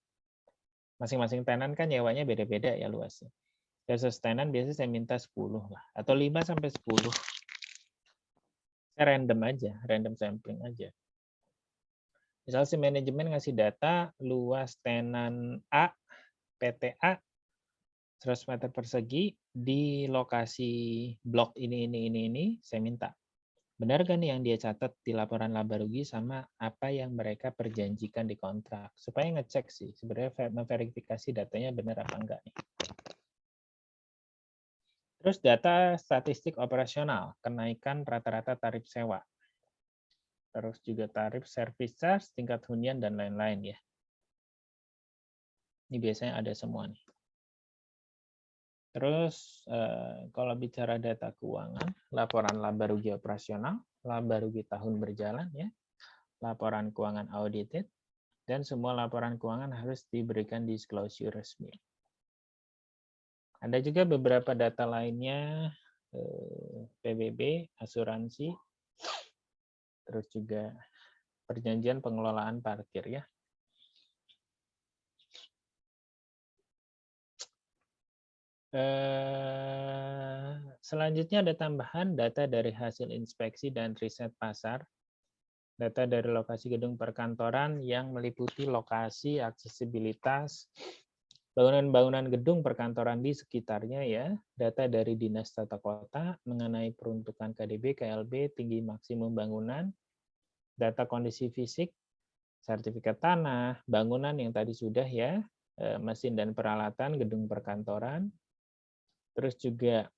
Masing-masing tenan kan nyewanya beda-beda ya luasnya. 100 tenan biasanya saya minta 10 lah atau 5-10. Saya random aja, random sampling aja. Misal si manajemen ngasih data luas tenan A, PT A, 100 meter persegi di lokasi blok ini, saya minta. Benar kan yang dia catat di laporan laba rugi sama apa yang mereka perjanjikan di kontrak. Supaya ngecek sih, sebenarnya memverifikasi datanya benar apa enggak nih. Terus data statistik operasional, kenaikan rata-rata tarif sewa. Terus juga tarif service charge, tingkat hunian, dan lain-lain ya. Ini biasanya ada semua nih. Terus kalau bicara data keuangan, laporan laba rugi operasional, laba rugi tahun berjalan ya, laporan keuangan audited, dan semua laporan keuangan harus diberikan disclosure resmi. Ada juga beberapa data lainnya, PBB, asuransi, terus juga perjanjian pengelolaan parkir ya. Selanjutnya ada tambahan data dari hasil inspeksi dan riset pasar, data dari lokasi gedung perkantoran yang meliputi lokasi, aksesibilitas, bangunan-bangunan gedung perkantoran di sekitarnya ya, data dari Dinas Tata Kota mengenai peruntukan KDB, KLB, tinggi maksimum bangunan, data kondisi fisik, sertifikat tanah, bangunan yang tadi sudah ya, mesin dan peralatan gedung perkantoran. Terus juga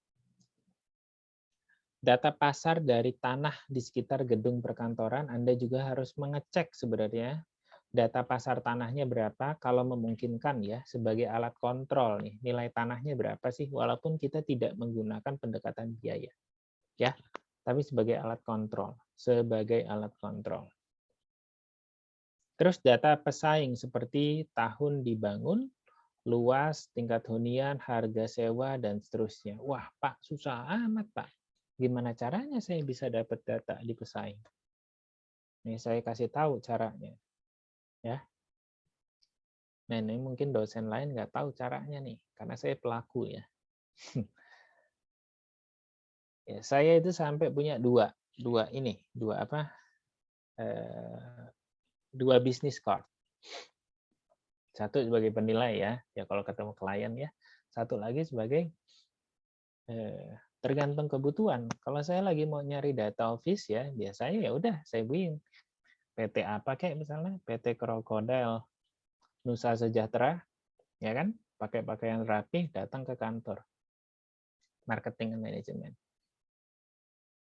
data pasar dari tanah di sekitar gedung perkantoran, Anda juga harus mengecek sebenarnya data pasar tanahnya berapa, kalau memungkinkan ya, sebagai alat kontrol nih, nilai tanahnya berapa sih, walaupun kita tidak menggunakan pendekatan biaya. Ya, tapi sebagai alat kontrol, Terus data pesaing seperti tahun dibangun, luas, tingkat hunian, harga sewa, dan seterusnya. Wah, Pak, susah amat, Pak. Gimana caranya saya bisa dapat data di pesaing? Nih, saya kasih tahu caranya. Ya. Nah, ini mungkin dosen lain nggak tahu caranya nih, karena saya pelaku ya. Ya, saya itu sampai punya dua business card. Satu sebagai penilai ya kalau ketemu klien ya. Satu lagi sebagai tergantung kebutuhan. Kalau saya lagi mau nyari data office ya, biasanya ya udah saya buin PT apa kayak misalnya PT Krokodil Nusa Sejahtera, ya kan? Pakai pakaian rapi, datang ke kantor marketing and manajemen.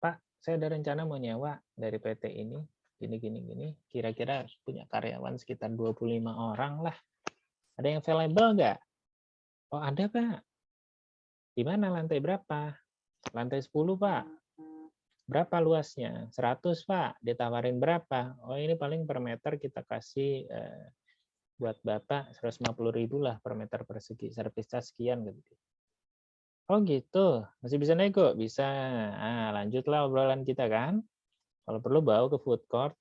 Pak, saya ada rencana mau nyewa dari PT ini, gini. Kira-kira punya karyawan sekitar 25 orang lah. Ada yang available nggak? Oh, ada, Pak. Di mana, lantai berapa? Lantai 10, Pak. Berapa luasnya? 100, Pak. Ditawarin berapa? Oh, ini paling per meter kita kasih buat Bapak 150.000 lah per meter persegi. Service charge sekian gitu. Oh gitu, masih bisa nego? Bisa. Nah, lanjutlah obrolan kita kan. Kalau perlu bawa ke food court.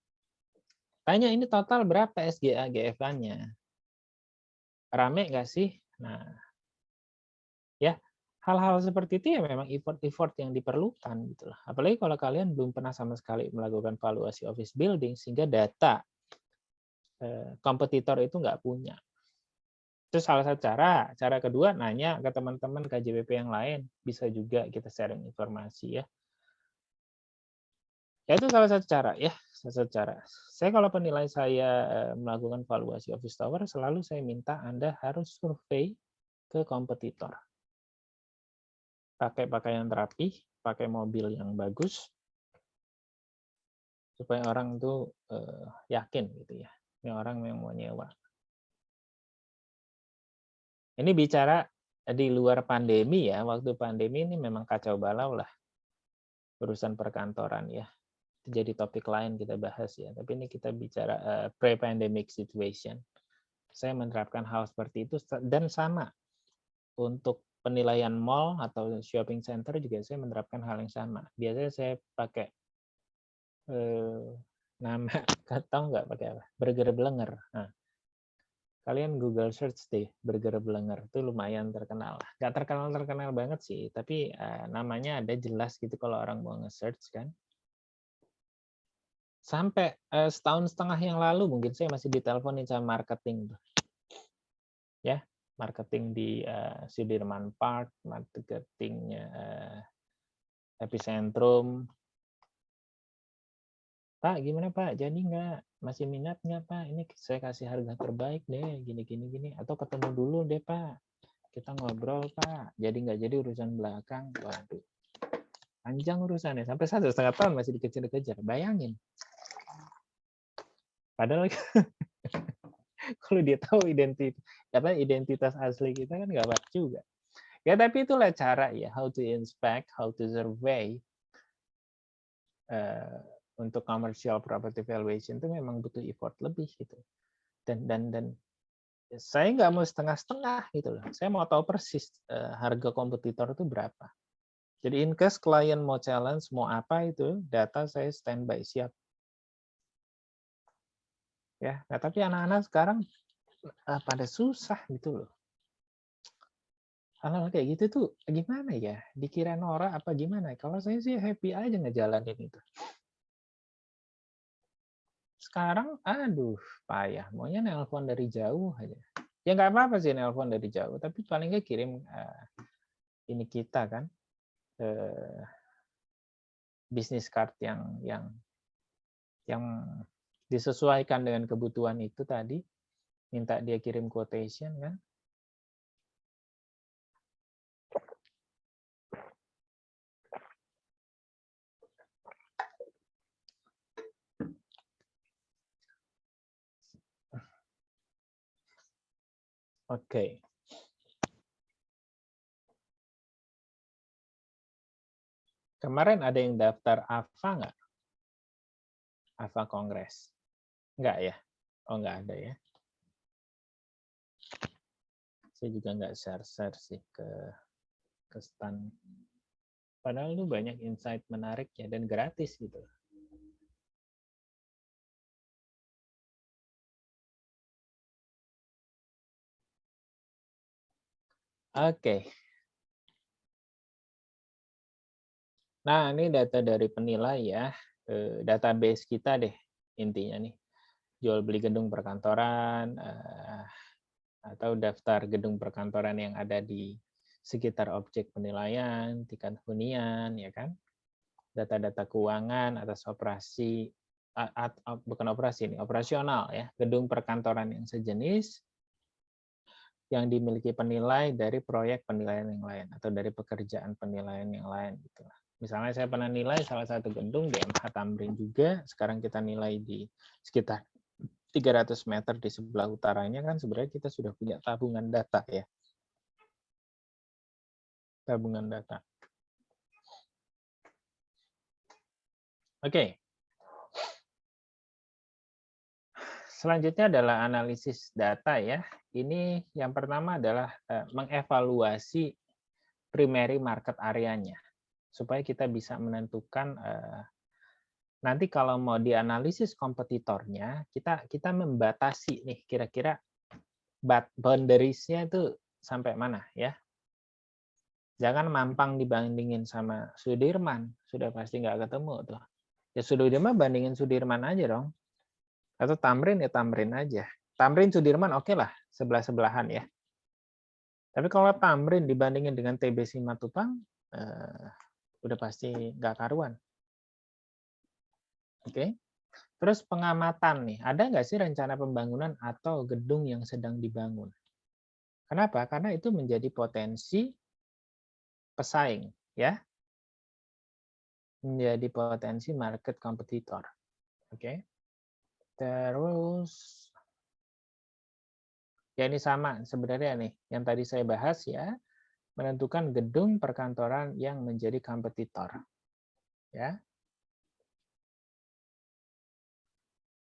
Tanya ini total berapa SGA GFA-nya? Rame nggak sih? Nah, ya hal-hal seperti itu ya memang effort yang diperlukan gitu lah. Apalagi kalau kalian belum pernah sama sekali melakukan valuasi office building sehingga data kompetitor itu nggak punya. Itu salah satu cara. Cara kedua nanya ke teman-teman KJPP yang lain, bisa juga kita sharing informasi ya. Ya itu salah satu cara ya, salah satu cara. Saya kalau penilai saya melakukan valuasi office tower, selalu saya minta Anda harus survei ke kompetitor. Pakai pakaian rapi, pakai mobil yang bagus, supaya orang tuh yakin gitu ya. Ini orang yang mau nyewa. Ini bicara di luar pandemi ya, waktu pandemi ini memang kacau balau lah urusan perkantoran ya. Jadi topik lain kita bahas ya. Tapi ini kita bicara pre-pandemic situation. Saya menerapkan hal seperti itu dan sama untuk penilaian mall atau shopping center juga saya menerapkan hal yang sama. Biasanya saya pakai nama, tahu nggak pakai apa? Burger Blenger. Nah, kalian Google search deh Burger Blenger, itu lumayan terkenal. Nggak terkenal banget sih, tapi namanya ada jelas gitu kalau orang mau nge-search kan. Sampai setahun setengah yang lalu mungkin saya masih diteleponin sama marketing tuh. Ya, marketing di Sudirman Park, marketingnya Epicentrum. Pak, gimana Pak? Jadi nggak? Masih minat nggak Pak? Ini saya kasih harga terbaik deh, gini. Atau ketemu dulu deh Pak. Kita ngobrol Pak. Jadi nggak jadi urusan belakang. Waduh, panjang urusannya. Sampai 1,5 tahun masih dikejar-kejar. Bayangin. Padahal kalau dia tahu identitas asli kita kan nggak apa juga. Ya tapi itulah cara ya, how to inspect, how to survey untuk commercial property valuation itu memang butuh effort lebih gitu. Dan saya nggak mau setengah-setengah gitu loh. Saya mau tahu persis harga kompetitor itu berapa. Jadi in case klien mau challenge mau apa itu, data saya standby siap. Ya, nah, tapi anak-anak sekarang pada susah gitu loh. Hal-hal kayak gitu tuh gimana ya? Dikira norak apa gimana? Kalau saya sih happy aja ngejalanin itu. Sekarang, aduh, payah. Maunya nelpon dari jauh aja. Ya nggak apa-apa sih nelpon dari jauh, tapi paling nggak kirim ini kita kan, bisnis card yang disesuaikan dengan kebutuhan itu tadi, minta dia kirim quotation kan. Oke. Kemarin ada yang daftar AFA nggak? AFA Kongres? Nggak ya? Oh, nggak ada ya. Saya juga nggak share sih ke stand. Padahal itu banyak insight menarik ya dan gratis gitu. Oke. Nah, ini data dari penilai ya. Database kita deh intinya nih. Jual beli gedung perkantoran atau daftar gedung perkantoran yang ada di sekitar objek penilaian, tingkat hunian, ya kan? Data-data keuangan atas operasi, bukan operasi ini, operasional ya, gedung perkantoran yang sejenis yang dimiliki penilai dari proyek penilaian yang lain atau dari pekerjaan penilaian yang lain gitu. Misalnya saya pernah nilai salah satu gedung di MH Tamrin juga, sekarang kita nilai di sekitar 300 meter di sebelah utaranya kan sebenarnya kita sudah punya tabungan data ya. Tabungan data. Oke. Selanjutnya adalah analisis data ya. Ini yang pertama adalah mengevaluasi primary market areanya supaya kita bisa menentukan nanti kalau mau dianalisis kompetitornya, kita membatasi nih kira-kira boundaries-nya itu sampai mana ya. Jangan mampang dibandingin sama Sudirman, sudah pasti nggak ketemu tuh. Ya Sudirman bandingin Sudirman aja dong. Atau Tamrin ya Tamrin aja. Tamrin Sudirman oke lah, sebelah-sebelahan ya. Tapi kalau Tamrin dibandingin dengan TB Simatupang, udah pasti nggak karuan. Oke. Terus pengamatan nih, ada nggak sih rencana pembangunan atau gedung yang sedang dibangun? Kenapa? Karena itu menjadi potensi pesaing, ya, menjadi potensi market competitor. Oke. Terus, ya ini sama sebenarnya nih, yang tadi saya bahas ya, menentukan gedung perkantoran yang menjadi kompetitor, ya.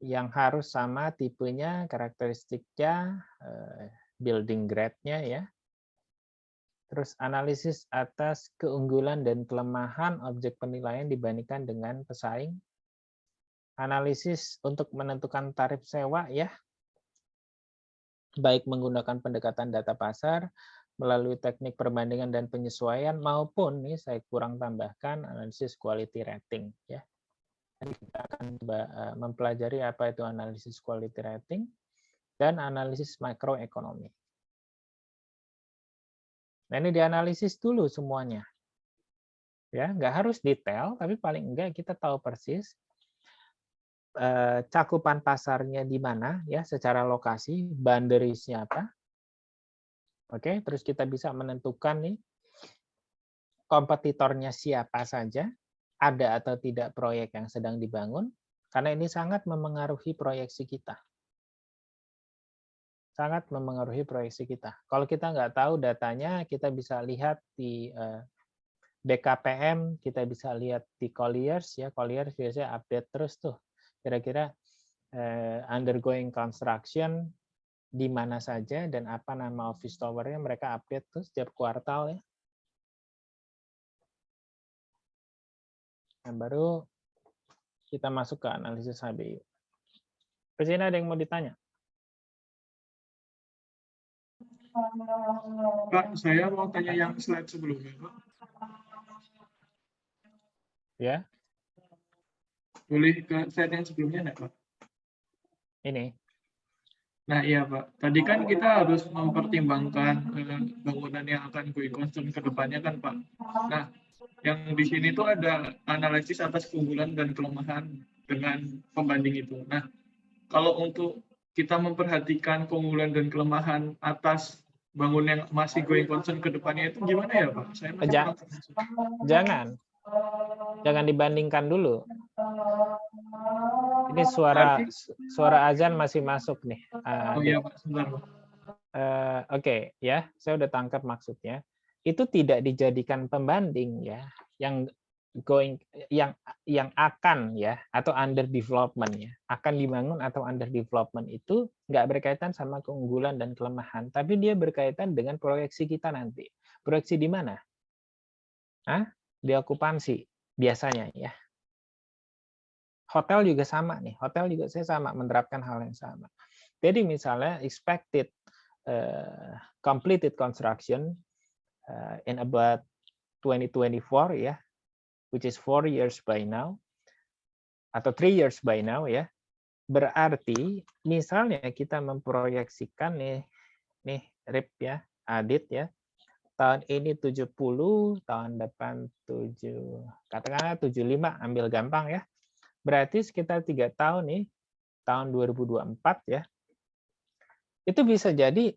Yang harus sama tipenya, karakteristiknya, building grade-nya ya. Terus analisis atas keunggulan dan kelemahan objek penilaian dibandingkan dengan pesaing. Analisis untuk menentukan tarif sewa ya. Baik menggunakan pendekatan data pasar, melalui teknik perbandingan dan penyesuaian, maupun nih saya kurang tambahkan analisis quality rating ya. Jadi kita akan mempelajari apa itu analisis quality rating dan analisis makroekonomi. Nah ini dianalisis dulu semuanya. Ya, nggak harus detail, tapi paling enggak kita tahu persis cakupan pasarnya di mana ya secara lokasi, boundariesnya apa. Oke, terus kita bisa menentukan nih kompetitornya siapa saja, ada atau tidak proyek yang sedang dibangun, karena ini sangat memengaruhi proyeksi kita. Sangat memengaruhi proyeksi kita. Kalau kita nggak tahu datanya, kita bisa lihat di BKPM, kita bisa lihat di Colliers, ya Colliers biasanya update terus tuh, kira-kira undergoing construction di mana saja dan apa nama office tower-nya, mereka update tuh setiap kuartal ya. Nah, baru kita masuk ke analisis HBU. Di sini ada yang mau ditanya? Pak, saya mau tanya yang slide sebelumnya, Pak. Ya, Boleh ke slide yang sebelumnya enggak, Pak? ini. Nah, iya, Pak. Tadi kan kita harus mempertimbangkan bangunan yang akan going concern ke depannya kan, Pak. Nah, yang di sini tuh ada analisis atas keunggulan dan kelemahan dengan pembanding itu. Nah, kalau untuk kita memperhatikan keunggulan dan kelemahan atas bangunan yang masih going concern ke depannya itu gimana ya, Pak? Saya masih kurang paham. Jangan dibandingkan dulu. Ini suara azan masih masuk nih. Oh iya, Pak, sebentar, Pak. Oke, ya, saya udah tangkap maksudnya. Itu tidak dijadikan pembanding ya, yang akan ya atau under development ya, akan dibangun atau under development itu nggak berkaitan sama keunggulan dan kelemahan, tapi dia berkaitan dengan proyeksi kita nanti. Proyeksi di mana? Di okupansi biasanya ya. Hotel juga sama nih. Hotel juga saya sama menerapkan hal yang sama. Jadi misalnya expected completed construction in about 2024 ya, which is 4 years by now atau 3 years by now ya. Berarti misalnya kita memproyeksikan nih Rip ya, Adit ya. Tahun ini 70, tahun depan 7, katakanlah 75, ambil gampang ya. Berarti sekitar 3 tahun nih, tahun 2024 ya. Itu bisa jadi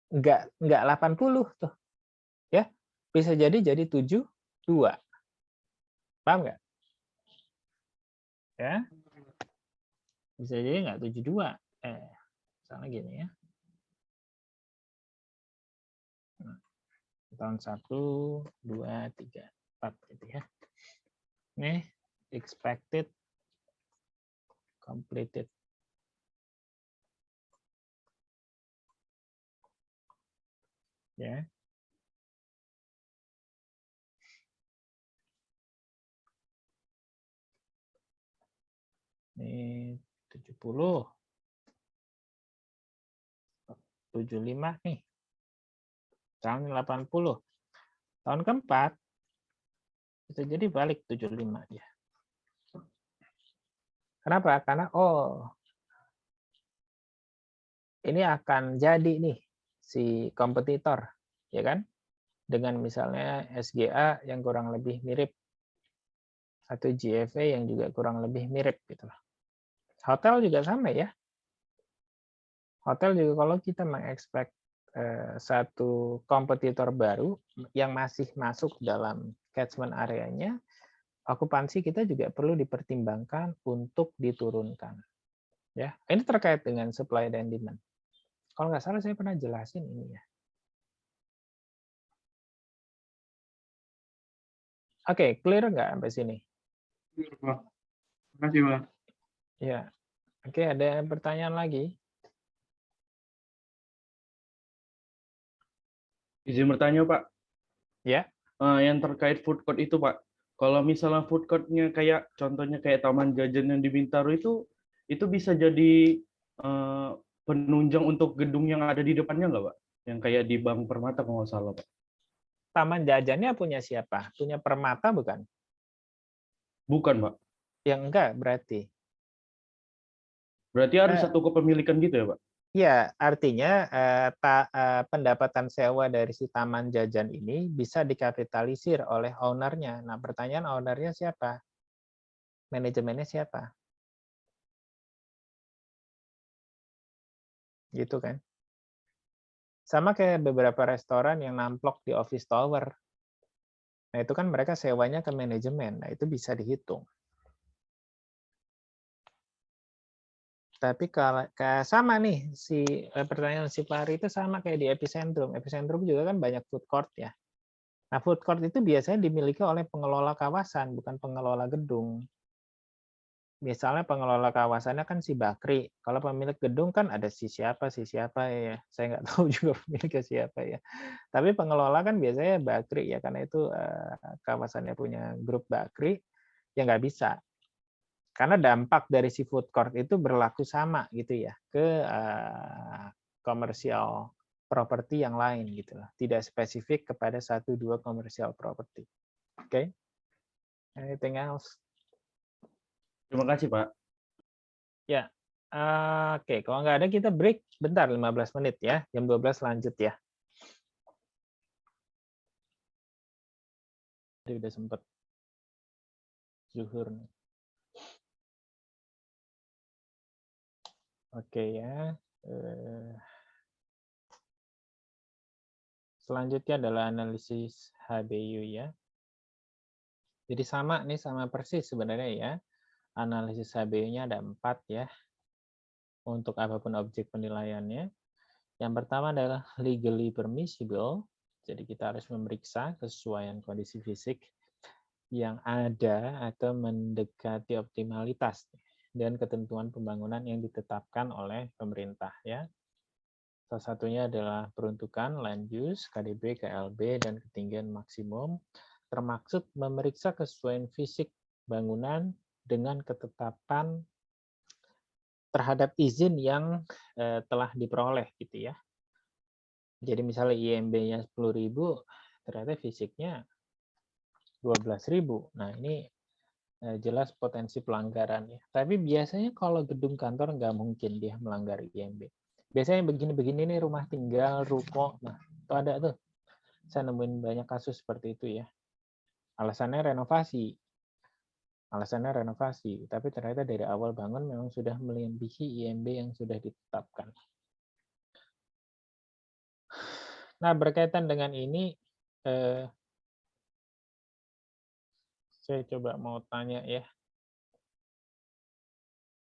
nggak 80 tuh. Ya. Bisa jadi 72. Paham nggak? Ya. Bisa jadi nggak 72. Misalnya gini ya. Tahun 1, 2, 3, 4 gitu ya. Nih, expected completed. Ya. Ini 70. 75 nih. Tahun 80. Tahun keempat bisa jadi balik 75 dia. Kenapa? Karena ini akan jadi nih si kompetitor, ya kan? Dengan misalnya SGA yang kurang lebih mirip Satu GFA yang juga kurang lebih mirip gitu loh. Hotel juga sama ya. Hotel juga kalau kita mengekspek satu kompetitor baru yang masih masuk dalam catchment areanya, okupansi kita juga perlu dipertimbangkan untuk diturunkan. Ya, ini terkait dengan supply dan demand. Kalau nggak salah saya pernah jelasin ini ya. Oke, clear nggak sampai sini? Betul, Pak. Terima kasih, Pak. Ya. Oke, ada pertanyaan lagi? Izin bertanya, Pak. Ya. Yang terkait food court itu, Pak. Kalau misalnya food court-nya kayak contohnya kayak taman jajan yang di Bintaro itu bisa jadi penunjang untuk gedung yang ada di depannya nggak, Pak? Yang kayak di Bank Permata kalau nggak salah, Pak. Taman jajannya punya siapa? Punya Permata bukan? Bukan, Pak. Yang enggak berarti. Berarti harus satu kepemilikan gitu ya, Pak? Ya, artinya pendapatan sewa dari si taman jajan ini bisa dikapitalisir oleh ownernya. Nah, pertanyaan ownernya siapa? Manajemennya siapa? Gitu kan? Sama kayak beberapa restoran yang namplok di office tower. Nah, itu kan mereka sewanya ke manajemen. Nah, itu bisa dihitung. Tapi kalau sama nih pertanyaan si Fahri itu sama kayak di epicentrum. Epicentrum juga kan banyak food court ya. Nah, food court itu biasanya dimiliki oleh pengelola kawasan, bukan pengelola gedung. Misalnya pengelola kawasannya kan si Bakri. Kalau pemilik gedung kan ada si siapa ya. Saya nggak tahu juga pemiliknya siapa ya. Tapi pengelola kan biasanya Bakri ya, karena itu kawasannya punya grup Bakri, ya nggak bisa. Karena dampak dari si food court itu berlaku sama gitu ya ke komersial properti yang lain gitu lah. Tidak spesifik kepada 1-2 komersial properti. Oke. Anything else? Terima kasih, Pak. Ya. Oke, kalau nggak ada kita break bentar 15 menit ya. Jam 12 lanjut ya. Jadi udah sempat zuhur nih. Oke ya. Selanjutnya adalah analisis HBU ya. Jadi sama persis sebenarnya ya. Analisis HBU-nya ada 4 ya. Untuk apapun objek penilaiannya. Yang pertama adalah legally permissible. Jadi kita harus memeriksa kesesuaian kondisi fisik yang ada atau mendekati optimalitas dan ketentuan pembangunan yang ditetapkan oleh pemerintah ya. Salah satunya adalah peruntukan land use, KDB, KLB, dan ketinggian maksimum, termaksud memeriksa kesesuaian fisik bangunan dengan ketetapan terhadap izin yang telah diperoleh gitu ya. Jadi misalnya IMB-nya 10.000, ternyata fisiknya 12.000. Nah ini jelas potensi pelanggaran ya. Tapi biasanya kalau gedung kantor nggak mungkin dia melanggar IMB. Biasanya begini-begini nih rumah tinggal, ruko, nah itu ada tuh. Saya nemuin banyak kasus seperti itu ya. Alasannya renovasi. Tapi ternyata dari awal bangun memang sudah melebihi IMB yang sudah ditetapkan. Nah, berkaitan dengan ini, saya coba mau tanya ya.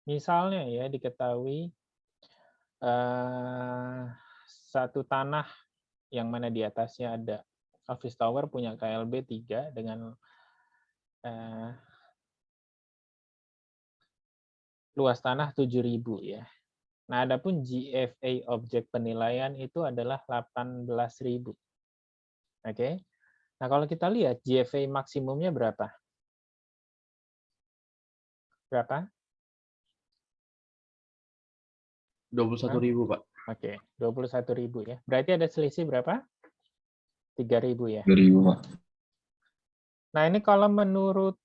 Misalnya ya, diketahui satu tanah yang mana di atasnya ada office tower punya KLB 3 dengan luas tanah 7.000 ya. Nah, adapun GFA objek penilaian itu adalah 18.000. Oke. Nah, kalau kita lihat GFA maksimumnya berapa? Berapa? 21.000, Pak. Oke, 21.000 ya. Berarti ada selisih berapa? 3.000 ya. 3.000, Pak. Nah, ini kalau menurut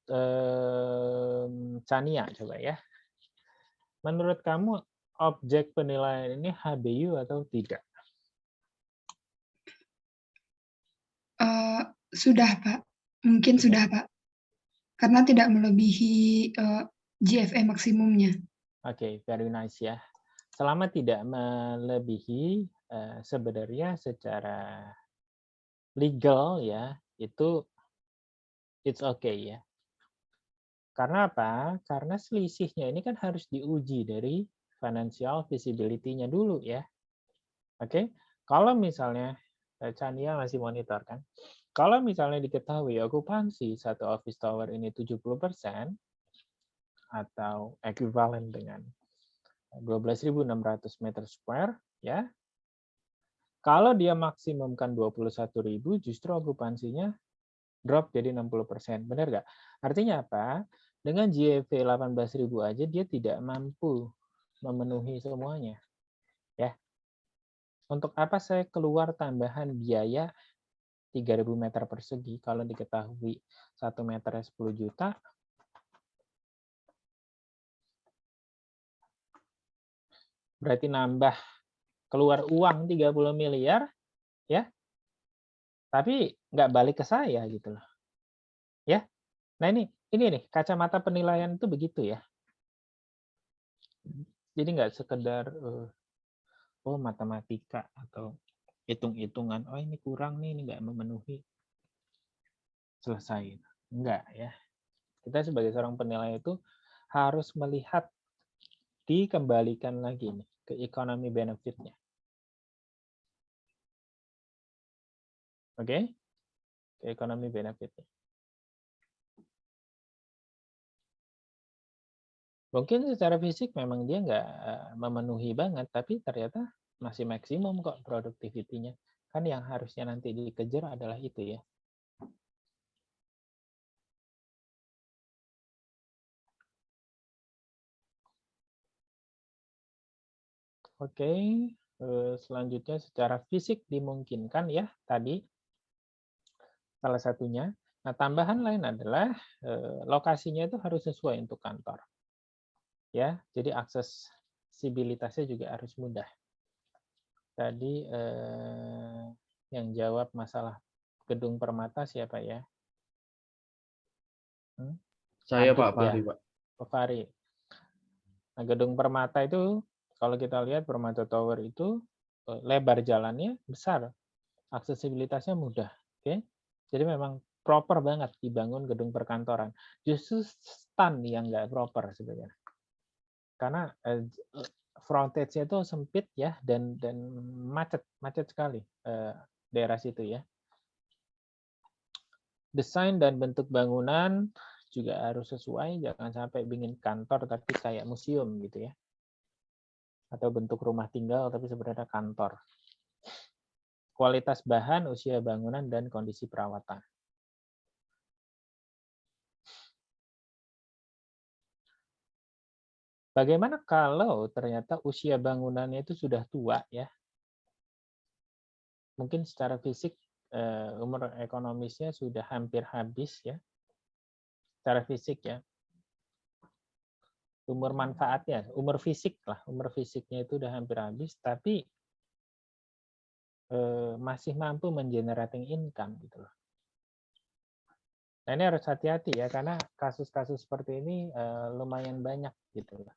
Chania coba ya. Menurut kamu objek penilaian ini HBU atau tidak? Sudah, Pak. Mungkin sudah, Pak. karena tidak melebihi GFE maksimumnya. Oke, very nice ya. Selama tidak melebihi, sebenarnya secara legal ya, itu it's okay ya. Karena apa? Karena selisihnya ini kan harus diuji dari financial feasibility-nya dulu ya. Oke, kalau misalnya Chania masih monitor kan, kalau misalnya diketahui okupansi satu office tower ini 70% atau ekuivalen dengan 12.600 meter square ya. Kalau dia maksimumkan 21.000, justru okupansinya drop jadi 60%. Benar nggak? Artinya apa? Dengan GFV 18.000 aja dia tidak mampu memenuhi semuanya. Ya. Untuk apa saya keluar tambahan biaya 3.000 meter persegi kalau diketahui 1 meternya 10 juta? Berarti nambah keluar uang 30 miliar, ya, tapi nggak balik ke saya gitu loh, ya. Nah ini nih kacamata penilaian itu begitu ya. Jadi nggak sekedar oh matematika atau hitung-hitungan, oh ini kurang nih, ini nggak memenuhi, selesai. Enggak ya. Kita sebagai seorang penilai itu harus melihat dikembalikan lagi nih ke ekonomi benefitnya. Oke, ke ekonomi benefitnya. Mungkin secara fisik memang dia nggak memenuhi banget, tapi ternyata masih maksimum kok productivity-nya. Kan yang harusnya nanti dikejar adalah itu ya. Oke, selanjutnya secara fisik dimungkinkan ya tadi salah satunya. Nah, tambahan lain adalah lokasinya itu harus sesuai untuk kantor. Ya, jadi aksesibilitasnya juga harus mudah. Tadi yang jawab masalah gedung Permata siapa ya? Saya Adit, Pak Fahri, ya. Pak. Pak Fahri. Nah, gedung Permata itu kalau kita lihat Permata Tower itu lebar jalannya besar, aksesibilitasnya mudah. Oke, jadi memang proper banget dibangun gedung perkantoran. Justru stand yang nggak proper sebenarnya, karena frontage-nya itu sempit ya dan macet sekali daerah situ ya. Desain dan bentuk bangunan juga harus sesuai, jangan sampai bikin kantor tapi kayak museum gitu ya. Atau bentuk rumah tinggal tapi sebenarnya kantor. Kualitas bahan, usia bangunan, dan kondisi perawatan. Bagaimana kalau ternyata usia bangunannya itu sudah tua ya? Mungkin secara fisik umur ekonomisnya sudah hampir habis ya. Secara fisik ya. Umur manfaatnya, umur fisik lah, umur fisiknya itu udah hampir habis, tapi masih mampu mengenerating income gitu loh. Nah ini harus hati-hati ya, karena kasus-kasus seperti ini lumayan banyak gitu loh.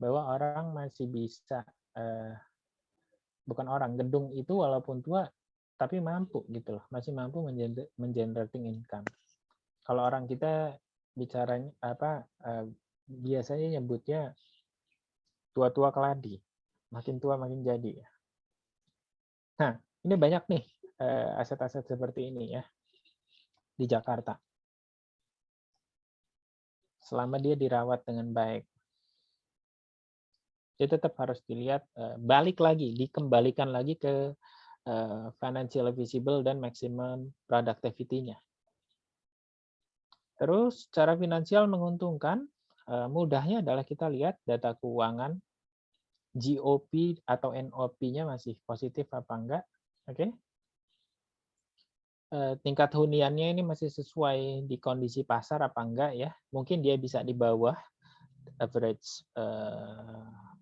Bahwa orang masih bisa, bukan orang, gedung itu walaupun tua, tapi mampu gitu loh, masih mampu mengenerating income. Kalau orang kita bicaranya biasanya nyebutnya tua-tua keladi, makin tua makin jadi ya. Nah, ini banyak nih aset-aset seperti ini ya di Jakarta. Selama dia dirawat dengan baik, dia tetap harus dilihat, dikembalikan lagi ke financial visible dan maximum productivity-nya. Terus secara finansial menguntungkan, mudahnya adalah kita lihat data keuangan, GOP atau NOP-nya masih positif apa enggak, oke? Tingkat huniannya ini masih sesuai di kondisi pasar apa enggak ya? Mungkin dia bisa di bawah average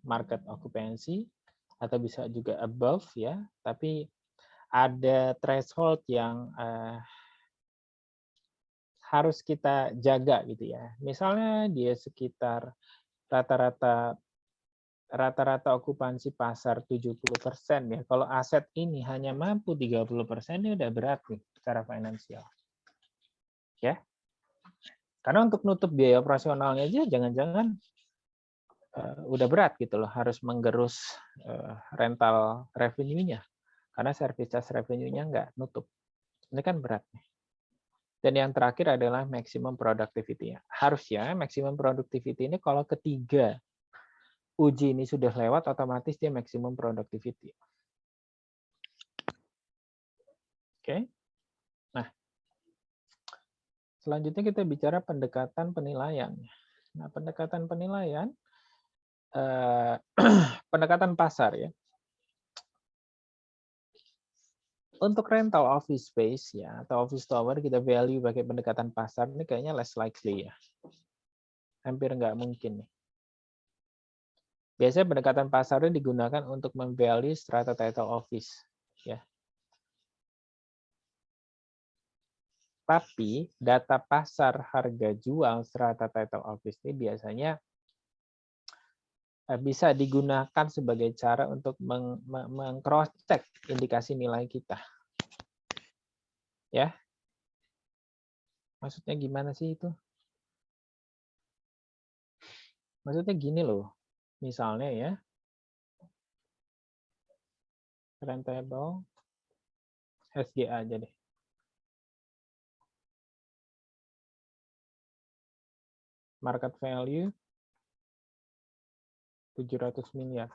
market occupancy atau bisa juga above ya, tapi ada threshold yang harus kita jaga gitu ya. Misalnya dia sekitar rata-rata okupansi pasar 70% ya. Kalau aset ini hanya mampu 30%, ini udah berat nih secara finansial. Ya. Karena untuk nutup biaya operasionalnya aja jangan-jangan udah berat gitu loh, harus menggerus rental revenue-nya. Karena service charge revenue-nya nggak nutup. Ini kan berat nih. Dan yang terakhir adalah maximum productivity. Harusnya maximum productivity ini kalau ketiga uji ini sudah lewat, otomatis dia maximum productivity. Oke. Nah, selanjutnya kita bicara pendekatan penilaian. Nah, pendekatan penilaian, pendekatan pasar ya. Untuk rental office space ya atau office tower kita value pakai pendekatan pasar ini kayaknya less likely ya. Hampir nggak mungkin nih. Biasanya pendekatan pasar ini digunakan untuk memvalue strata title office ya. Tapi data pasar harga jual strata title office ini biasanya bisa digunakan sebagai cara untuk meng-cross check indikasi nilai kita. Ya. Maksudnya gimana sih itu? Maksudnya gini loh. Misalnya ya. Rentable SGA aja deh. Market value 700 miliar.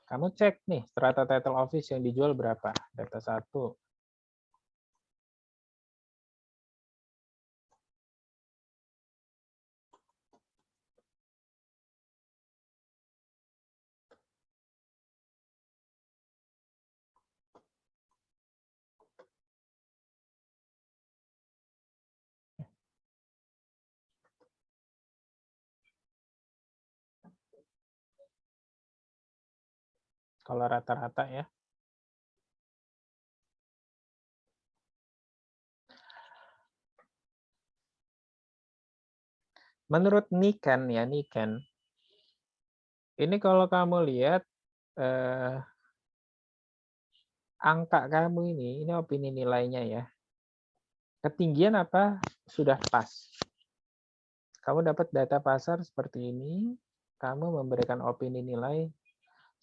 Kamu cek nih, strata title office yang dijual berapa? Data 1. Kalau rata-rata ya. Menurut Niken ya, Niken. Ini kalau kamu lihat angka kamu ini opini nilainya ya. Ketinggian apa sudah pas. Kamu dapat data pasar seperti ini, kamu memberikan opini nilai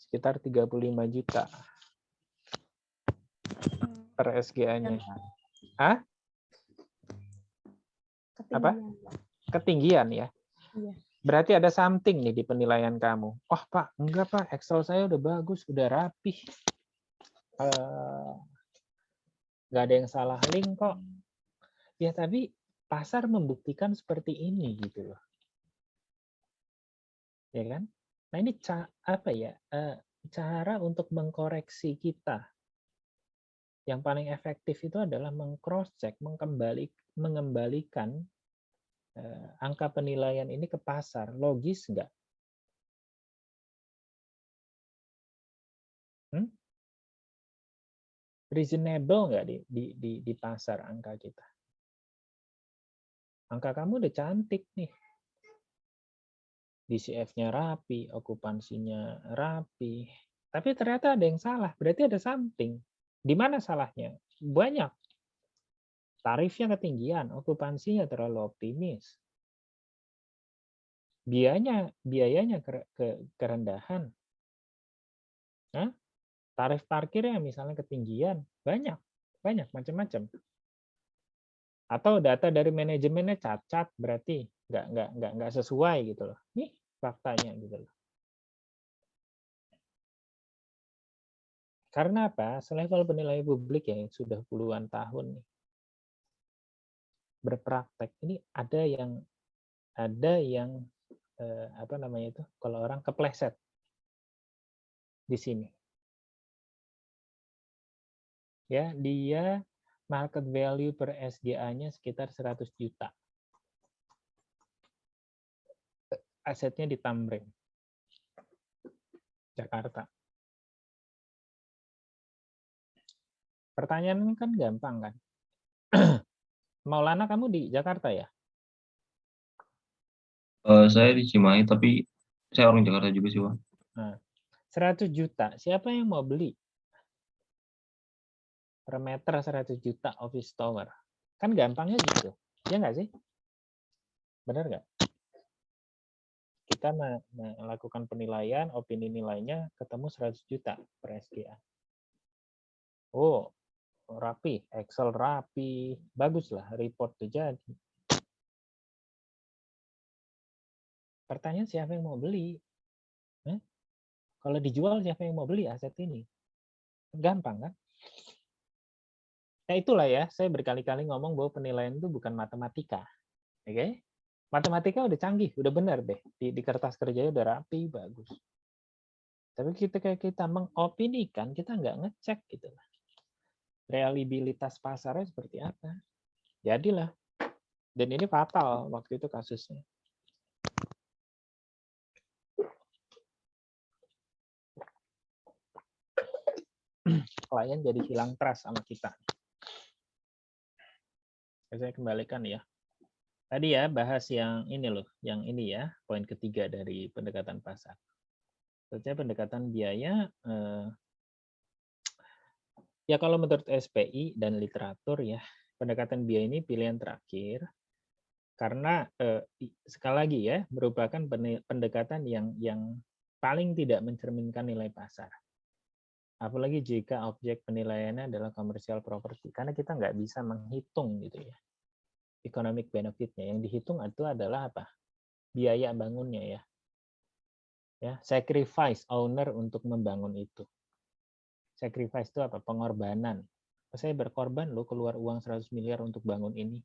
sekitar 35 juta per SGA-nya. Hah? Apa? Ketinggian ya. Iya. Berarti ada something nih di penilaian kamu. Oh Pak, enggak Pak, Excel saya udah bagus, udah rapih. Nggak ada yang salah link kok. Ya tapi pasar membuktikan seperti ini gitu loh. Ya kan? Nah ini cara untuk mengkoreksi kita. Yang paling efektif itu adalah meng-cross check, mengembalikan angka penilaian ini ke pasar. Logis nggak? Reasonable nggak di pasar angka kita? Angka kamu udah cantik nih. DCF-nya rapi, okupansinya rapi. Tapi ternyata ada yang salah. Berarti ada something. Di mana salahnya? Banyak. Tarifnya ketinggian, okupansinya terlalu optimis. Biayanya kerendahan. Nah, tarif parkirnya misalnya ketinggian, banyak macam-macam. Atau data dari manajemennya cacat, berarti nggak sesuai gitu loh. Nih faktanya gitu loh. Karena apa? Selevel penilaian publik yang sudah puluhan tahun nih berpraktek ini ada yang apa namanya itu? Kalau orang kepleset di sini. Ya, dia Market value per SGA-nya sekitar 100 juta. Asetnya di Tamrin, Jakarta. Pertanyaan ini kan gampang kan? Maulana, kamu di Jakarta ya? Saya di Cimahi, tapi saya orang Jakarta juga sih, Pak. Nah, 100 juta, siapa yang mau beli? Per meter 100 juta office tower. Kan gampangnya gitu. Ya nggak sih? Benar nggak? Kita melakukan penilaian, opini nilainya ketemu 100 juta per SGA. Oh, rapi, Excel rapi, bagus lah, report tuh jadi. Pertanyaan siapa yang mau beli? Kalau dijual siapa yang mau beli aset ini? Gampang kan? Nah itulah ya, saya berkali-kali ngomong bahwa penilaian itu bukan matematika. Oke? Matematika udah canggih, udah benar deh. Di kertas kerjanya udah rapi, bagus. Tapi kita mengopinikan, kita nggak ngecek gitu lah. Reliabilitas pasarnya seperti apa. Jadilah. Dan ini fatal waktu itu kasusnya. Klien jadi hilang trust sama kita. Saya kembalikan ya. Tadi ya bahas yang ini loh, yang ini ya, poin ketiga dari pendekatan pasar. Tentunya pendekatan biaya, ya kalau menurut SPI dan literatur ya, pendekatan biaya ini pilihan terakhir karena sekali lagi ya merupakan pendekatan yang paling tidak mencerminkan nilai pasar. Apalagi jika objek penilaiannya adalah commercial property, karena kita nggak bisa menghitung gitu ya economic benefit-nya. Yang dihitung itu adalah apa? Biaya bangunnya ya. Ya, sacrifice owner untuk membangun itu. Sacrifice itu apa? Pengorbanan. Saya berkorban loh keluar uang 100 miliar untuk bangun ini.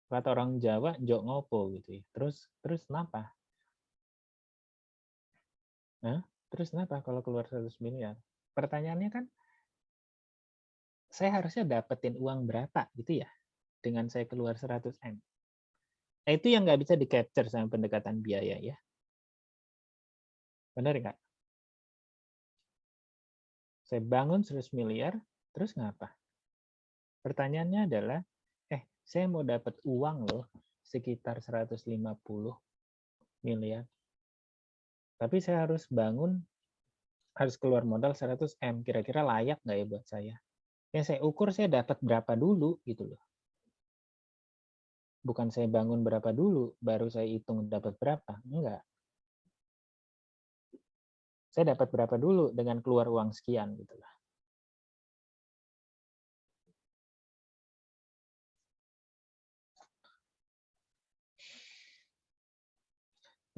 Kata orang Jawa, jok ngopo gitu ya. Terus kenapa? Nah, terus kenapa kalau keluar 100 miliar? Pertanyaannya kan, saya harusnya dapetin uang berapa gitu ya dengan saya keluar 100 M. Nah, itu yang nggak bisa di-capture sama pendekatan biaya ya. Benar nggak? Saya bangun 100 miliar, terus ngapa? Pertanyaannya adalah, saya mau dapat uang loh sekitar 150 miliar. Tapi saya harus bangun, harus keluar modal 100 M. Kira-kira layak nggak ya buat saya? Yang saya ukur saya dapat berapa dulu gitu loh. Bukan saya bangun berapa dulu, baru saya hitung dapat berapa. Enggak. Saya dapat berapa dulu dengan keluar uang sekian gitu lah.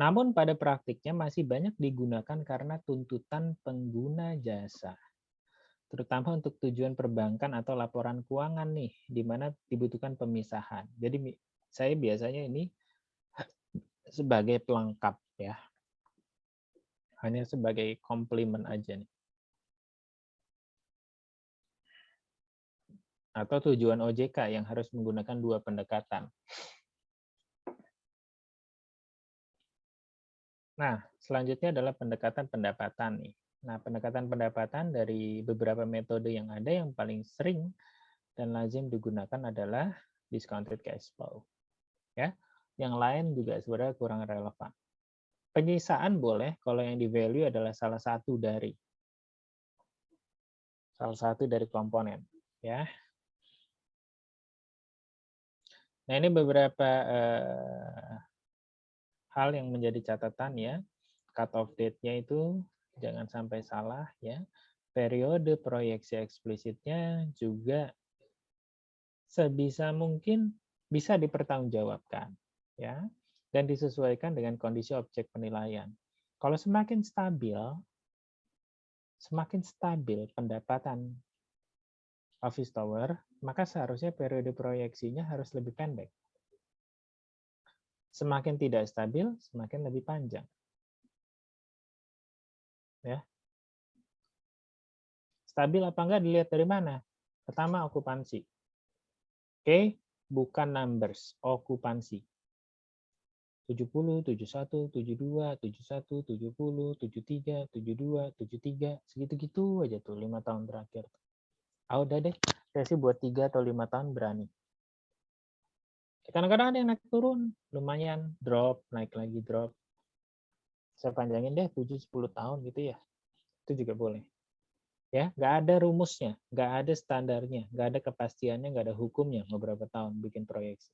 Namun pada praktiknya masih banyak digunakan karena tuntutan pengguna jasa. Terutama untuk tujuan perbankan atau laporan keuangan nih, di mana dibutuhkan pemisahan. Jadi saya biasanya ini sebagai pelengkap ya. Hanya sebagai komplement aja nih. Atau tujuan OJK yang harus menggunakan dua pendekatan. Nah, selanjutnya adalah pendekatan pendapatan nih. Nah, pendekatan pendapatan dari beberapa metode yang ada yang paling sering dan lazim digunakan adalah discounted cash flow. Ya, yang lain juga sebenarnya kurang relevan. Penyisaan boleh kalau yang di value adalah salah satu dari komponen, ya. Nah, ini beberapa hal yang menjadi catatan ya. Cut off date-nya itu jangan sampai salah ya. Periode proyeksi eksplisitnya juga sebisa mungkin bisa dipertanggungjawabkan ya dan disesuaikan dengan kondisi objek penilaian. Kalau semakin stabil pendapatan office tower, maka seharusnya periode proyeksinya harus lebih pendek. Semakin tidak stabil, semakin lebih panjang. Ya. Stabil apa enggak dilihat dari mana? Pertama, okupansi. Oke, bukan numbers, okupansi. 70, 71, 72, 71, 70, 73, 72, 73, segitu-gitu aja tuh 5 tahun terakhir. Ah, udah deh, saya sih buat 3 atau 5 tahun berani. Kadang-kadang ada yang naik turun, lumayan, drop, naik lagi, drop. Saya panjangin deh 7-10 tahun gitu ya. Itu juga boleh. Ya, nggak ada rumusnya, nggak ada standarnya, nggak ada kepastiannya, nggak ada hukumnya mau berapa tahun bikin proyeksi.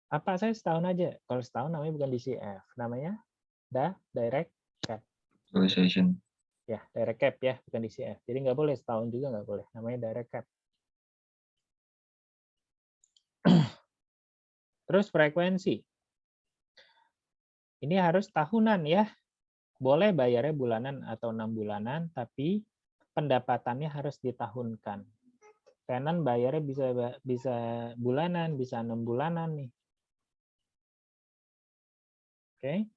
Apa saya setahun aja? Kalau setahun namanya bukan DCF, namanya direct cap. Realization. Ya, direct cap ya, bukan DCF. Jadi nggak boleh setahun juga nggak boleh, namanya direct cap. Terus frekuensi. Ini harus tahunan ya. Boleh bayarnya bulanan atau 6 bulanan, tapi pendapatannya harus ditahunkan. Tenan bayarnya bisa bulanan, bisa 6 bulanan nih. Oke.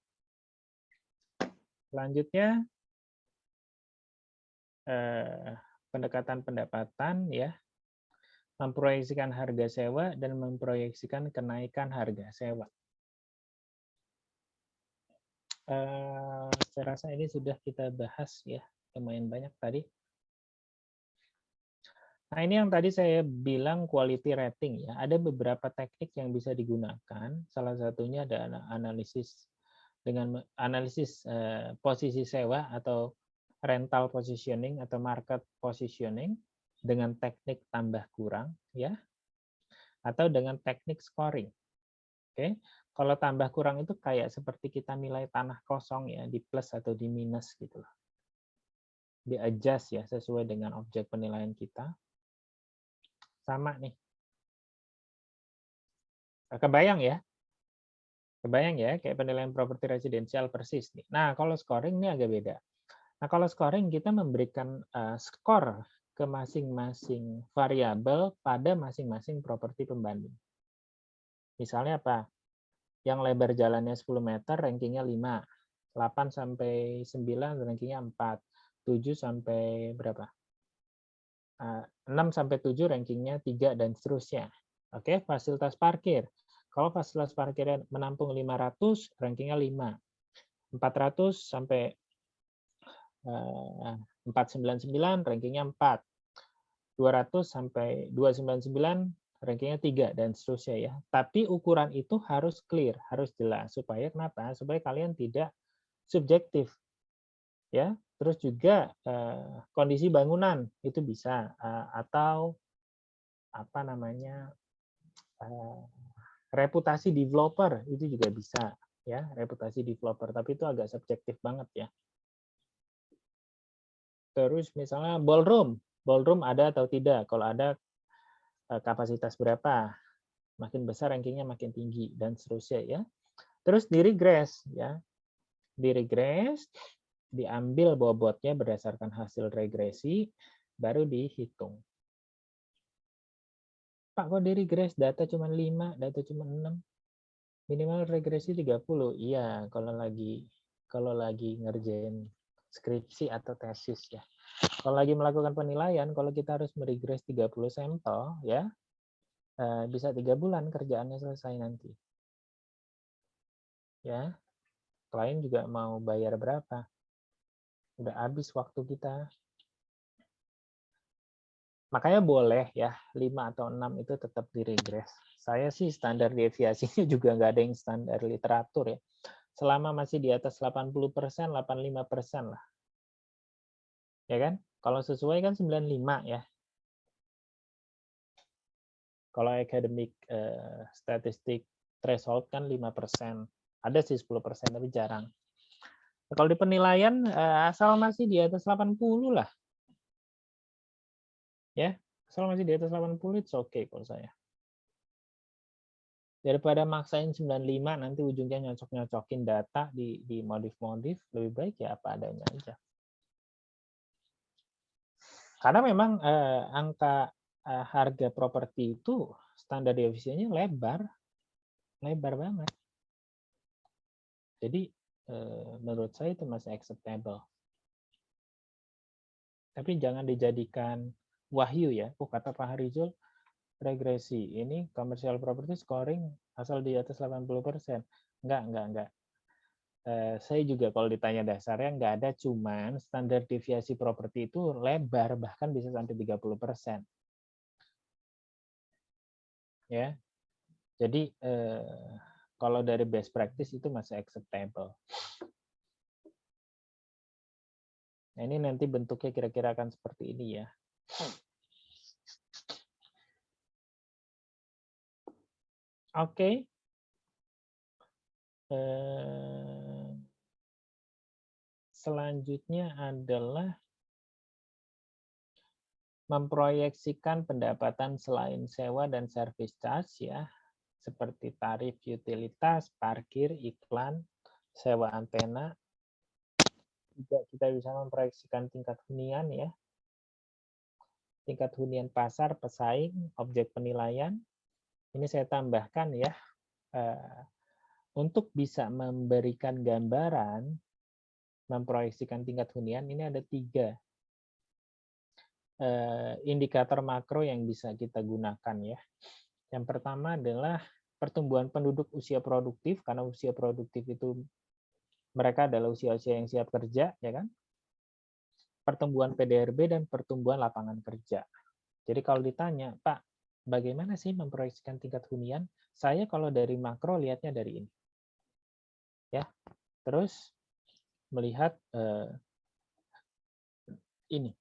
Selanjutnya pendekatan pendapatan ya. Memproyeksikan harga sewa dan memproyeksikan kenaikan harga sewa. Saya rasa ini sudah kita bahas ya, lumayan banyak tadi. Nah, ini yang tadi saya bilang quality rating ya. Ada beberapa teknik yang bisa digunakan. Salah satunya ada analisis dengan analisis posisi sewa atau rental positioning atau market positioning dengan teknik tambah kurang ya. Atau dengan teknik scoring. Oke. Kalau tambah kurang itu kayak seperti kita nilai tanah kosong ya, di plus atau di minus gitu loh. Di adjust ya sesuai dengan objek penilaian kita. Sama nih. Kebayang ya? Kebayang ya, kayak penilaian properti residensial persis nih. Nah, kalau scoring ini agak beda. Nah, kalau scoring kita memberikan skor ke masing-masing variabel pada masing-masing properti pembanding. Misalnya apa? Yang lebar jalannya 10 meter, rankingnya 5. 8 sampai 9, rankingnya 4. 7 sampai berapa? 6 sampai 7, rankingnya 3, dan seterusnya. Oke, fasilitas parkir. Kalau fasilitas parkirnya menampung 500, rankingnya 5. 400 sampai 499, rankingnya 4. 200 sampai 299, rankingnya 3, dan seterusnya ya. Tapi ukuran itu harus clear, harus jelas. Supaya kenapa? Supaya kalian tidak subjektif. Ya, terus juga kondisi bangunan itu bisa, atau apa namanya, reputasi developer itu juga bisa. Ya, reputasi developer, tapi itu agak subjektif banget ya. Terus misalnya ballroom ada atau tidak? Kalau ada, kapasitas berapa? Makin besar rankingnya makin tinggi, dan seterusnya ya. Terus di regress ya. Di regress diambil bobotnya berdasarkan hasil regresi, baru dihitung. Pak, kok di regress data cuma 5, data cuma 6? Minimal regresi 30. Iya, kalau lagi ngerjain skripsi atau tesis ya. Kalau lagi melakukan penilaian, kalau kita harus meregress 30 sampel ya, bisa 3 bulan kerjaannya selesai nanti. Ya. Klien juga mau bayar berapa? Udah habis waktu kita. Makanya boleh ya, 5 atau 6 itu tetap diregress. Saya sih standar deviasinya juga nggak ada yang standar literatur ya. Selama masih di atas 80%, 85% lah. Ya kan? Kalau sesuai kan 95 ya. Kalau academic statistik threshold kan 5%. Ada sih 10%, tapi jarang. Kalau di penilaian asal masih di atas 80 lah. Ya, asal masih di atas 80 itu oke kalau saya. Daripada maksain 95 nanti ujungnya nyocok-nyocokin data di modif-modif, lebih baik ya apa adanya aja. Karena memang angka harga properti itu standar deviasinya lebar banget. Jadi menurut saya itu masih acceptable. Tapi jangan dijadikan wahyu ya. Oh, kata Pak Harizul, regresi. Ini commercial property scoring asal di atas 80%. Enggak. Saya juga kalau ditanya dasarnya nggak ada, cuman standar deviasi properti itu lebar, bahkan bisa sampai 30%. Ya. Jadi kalau dari best practice itu masih acceptable. Nah, ini nanti bentuknya kira-kira akan seperti ini ya. Oke. Selanjutnya adalah memproyeksikan pendapatan selain sewa dan service charge ya, seperti tarif utilitas, parkir, iklan, sewa antena. Juga kita bisa memproyeksikan tingkat hunian ya. Tingkat hunian pasar, pesaing, objek penilaian. Ini saya tambahkan ya. Untuk bisa memberikan gambaran, memproyeksikan tingkat hunian, ini ada 3 indikator makro yang bisa kita gunakan ya. Yang pertama adalah pertumbuhan penduduk usia produktif, karena usia produktif itu mereka adalah usia-usia yang siap kerja, ya kan? Pertumbuhan PDRB dan pertumbuhan lapangan kerja. Jadi kalau ditanya, Pak, bagaimana sih memproyeksikan tingkat hunian? Saya kalau dari makro lihatnya dari ini. Ya. Terus melihat ini.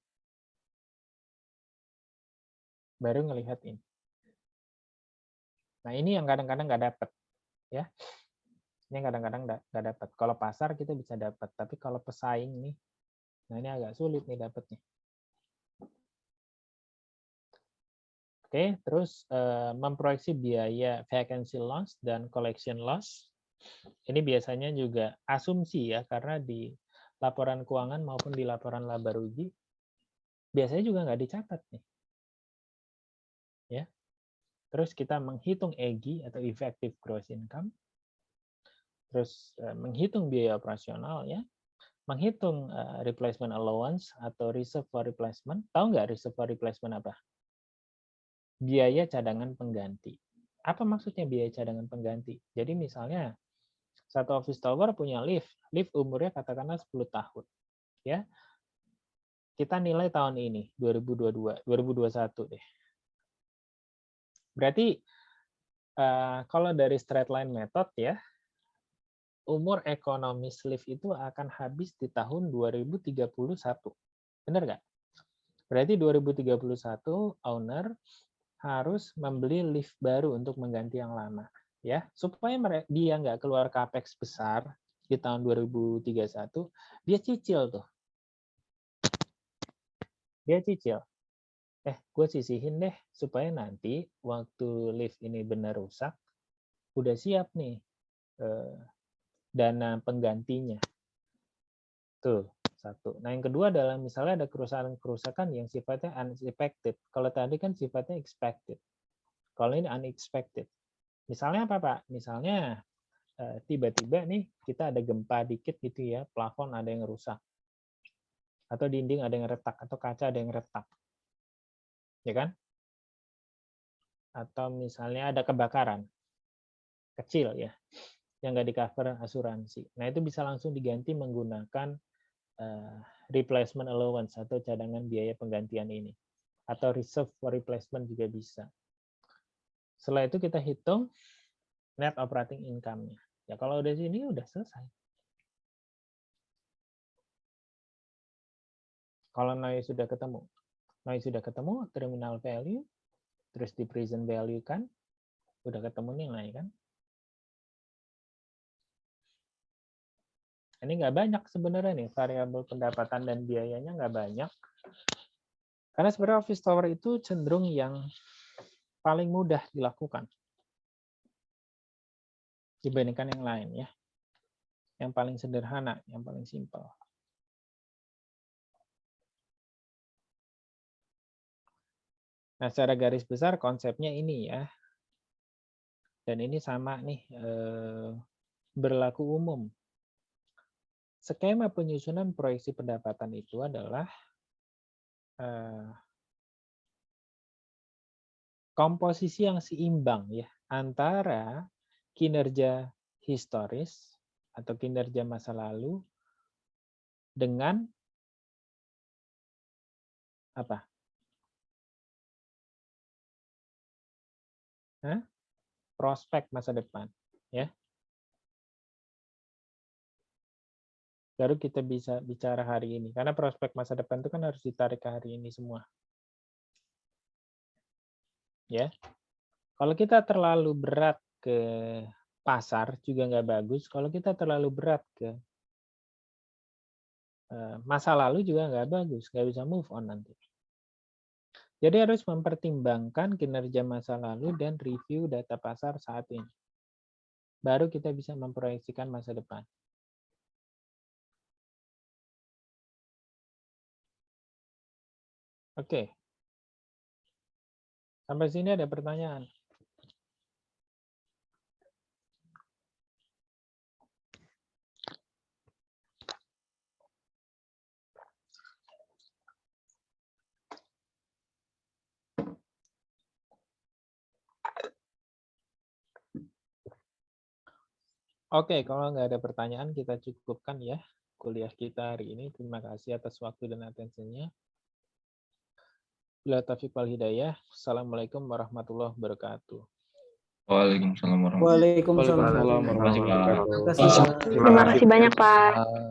Baru ngelihat ini. Nah, ini yang kadang-kadang nggak dapat. Ya. Ini kadang-kadang nggak dapat. Kalau pasar kita bisa dapat, tapi kalau pesaing nih, nah ini agak sulit nih dapatnya. Oke, terus memproyeksi biaya vacancy loss dan collection loss. Ini biasanya juga asumsi ya, karena di laporan keuangan maupun di laporan laba rugi biasanya juga nggak dicatat nih. Ya. Terus kita menghitung EGI atau effective gross income. Terus menghitung biaya operasional ya. Menghitung replacement allowance atau reserve for replacement. Tahu nggak reserve for replacement apa? Biaya cadangan pengganti. Apa maksudnya biaya cadangan pengganti? Jadi misalnya satu office tower punya lift umurnya katakanlah 10 tahun. Ya. Kita nilai tahun ini 2021 deh. Berarti kalau dari straight line method ya, umur ekonomis lift itu akan habis di tahun 2031. Benar nggak? Berarti 2031 owner harus membeli lift baru untuk mengganti yang lama, ya, supaya dia nggak keluar capex besar di tahun 2031, dia cicil tuh, gue sisihin deh supaya nanti waktu lift ini benar rusak, udah siap nih dana penggantinya, tuh. Satu. Nah, yang kedua adalah misalnya ada kerusakan yang sifatnya unexpected. Kalau tadi kan sifatnya expected. Kalau ini unexpected. Misalnya apa, Pak? Misalnya tiba-tiba nih kita ada gempa dikit gitu ya, plafon ada yang rusak. Atau dinding ada yang retak, atau kaca ada yang retak. Ya kan? Atau misalnya ada kebakaran. Kecil ya. Yang nggak di-cover asuransi. Nah, itu bisa langsung diganti menggunakan replacement allowance atau cadangan biaya penggantian ini, atau reserve for replacement juga bisa. Setelah itu kita hitung net operating income-nya. Ya kalau udah sini udah selesai. Kalau noise sudah ketemu, terminal value, terus di present value kan, udah ketemu nilai kan. Ini nggak banyak sebenarnya nih, variabel pendapatan dan biayanya nggak banyak. Karena sebenarnya office tower itu cenderung yang paling mudah dilakukan dibandingkan yang lain ya. Yang paling sederhana, yang paling simpel. Nah, secara garis besar konsepnya ini ya. Dan ini sama nih, berlaku umum. Skema penyusunan proyeksi pendapatan itu adalah komposisi yang seimbang ya antara kinerja historis atau kinerja masa lalu dengan apa? Prospek masa depan, ya. Baru kita bisa bicara hari ini, karena prospek masa depan itu kan harus ditarik ke hari ini semua. Ya, kalau kita terlalu berat ke pasar juga nggak bagus. Kalau kita terlalu berat ke masa lalu juga nggak bagus, nggak bisa move on nanti. Jadi harus mempertimbangkan kinerja masa lalu dan review data pasar saat ini. Baru kita bisa memproyeksikan masa depan. Oke. Sampai sini ada pertanyaan? Oke, kalau nggak ada pertanyaan, kita cukupkan ya kuliah kita hari ini. Terima kasih atas waktu dan atensinya. Bila taufiq wal hidayah. Assalamualaikum warahmatullahi wabarakatuh. Waalaikumsalam warahmatullahi Waalaikumsalam. Waalaikumsalam warahmatullahi wabarakatuh. Terima kasih banyak, Pak.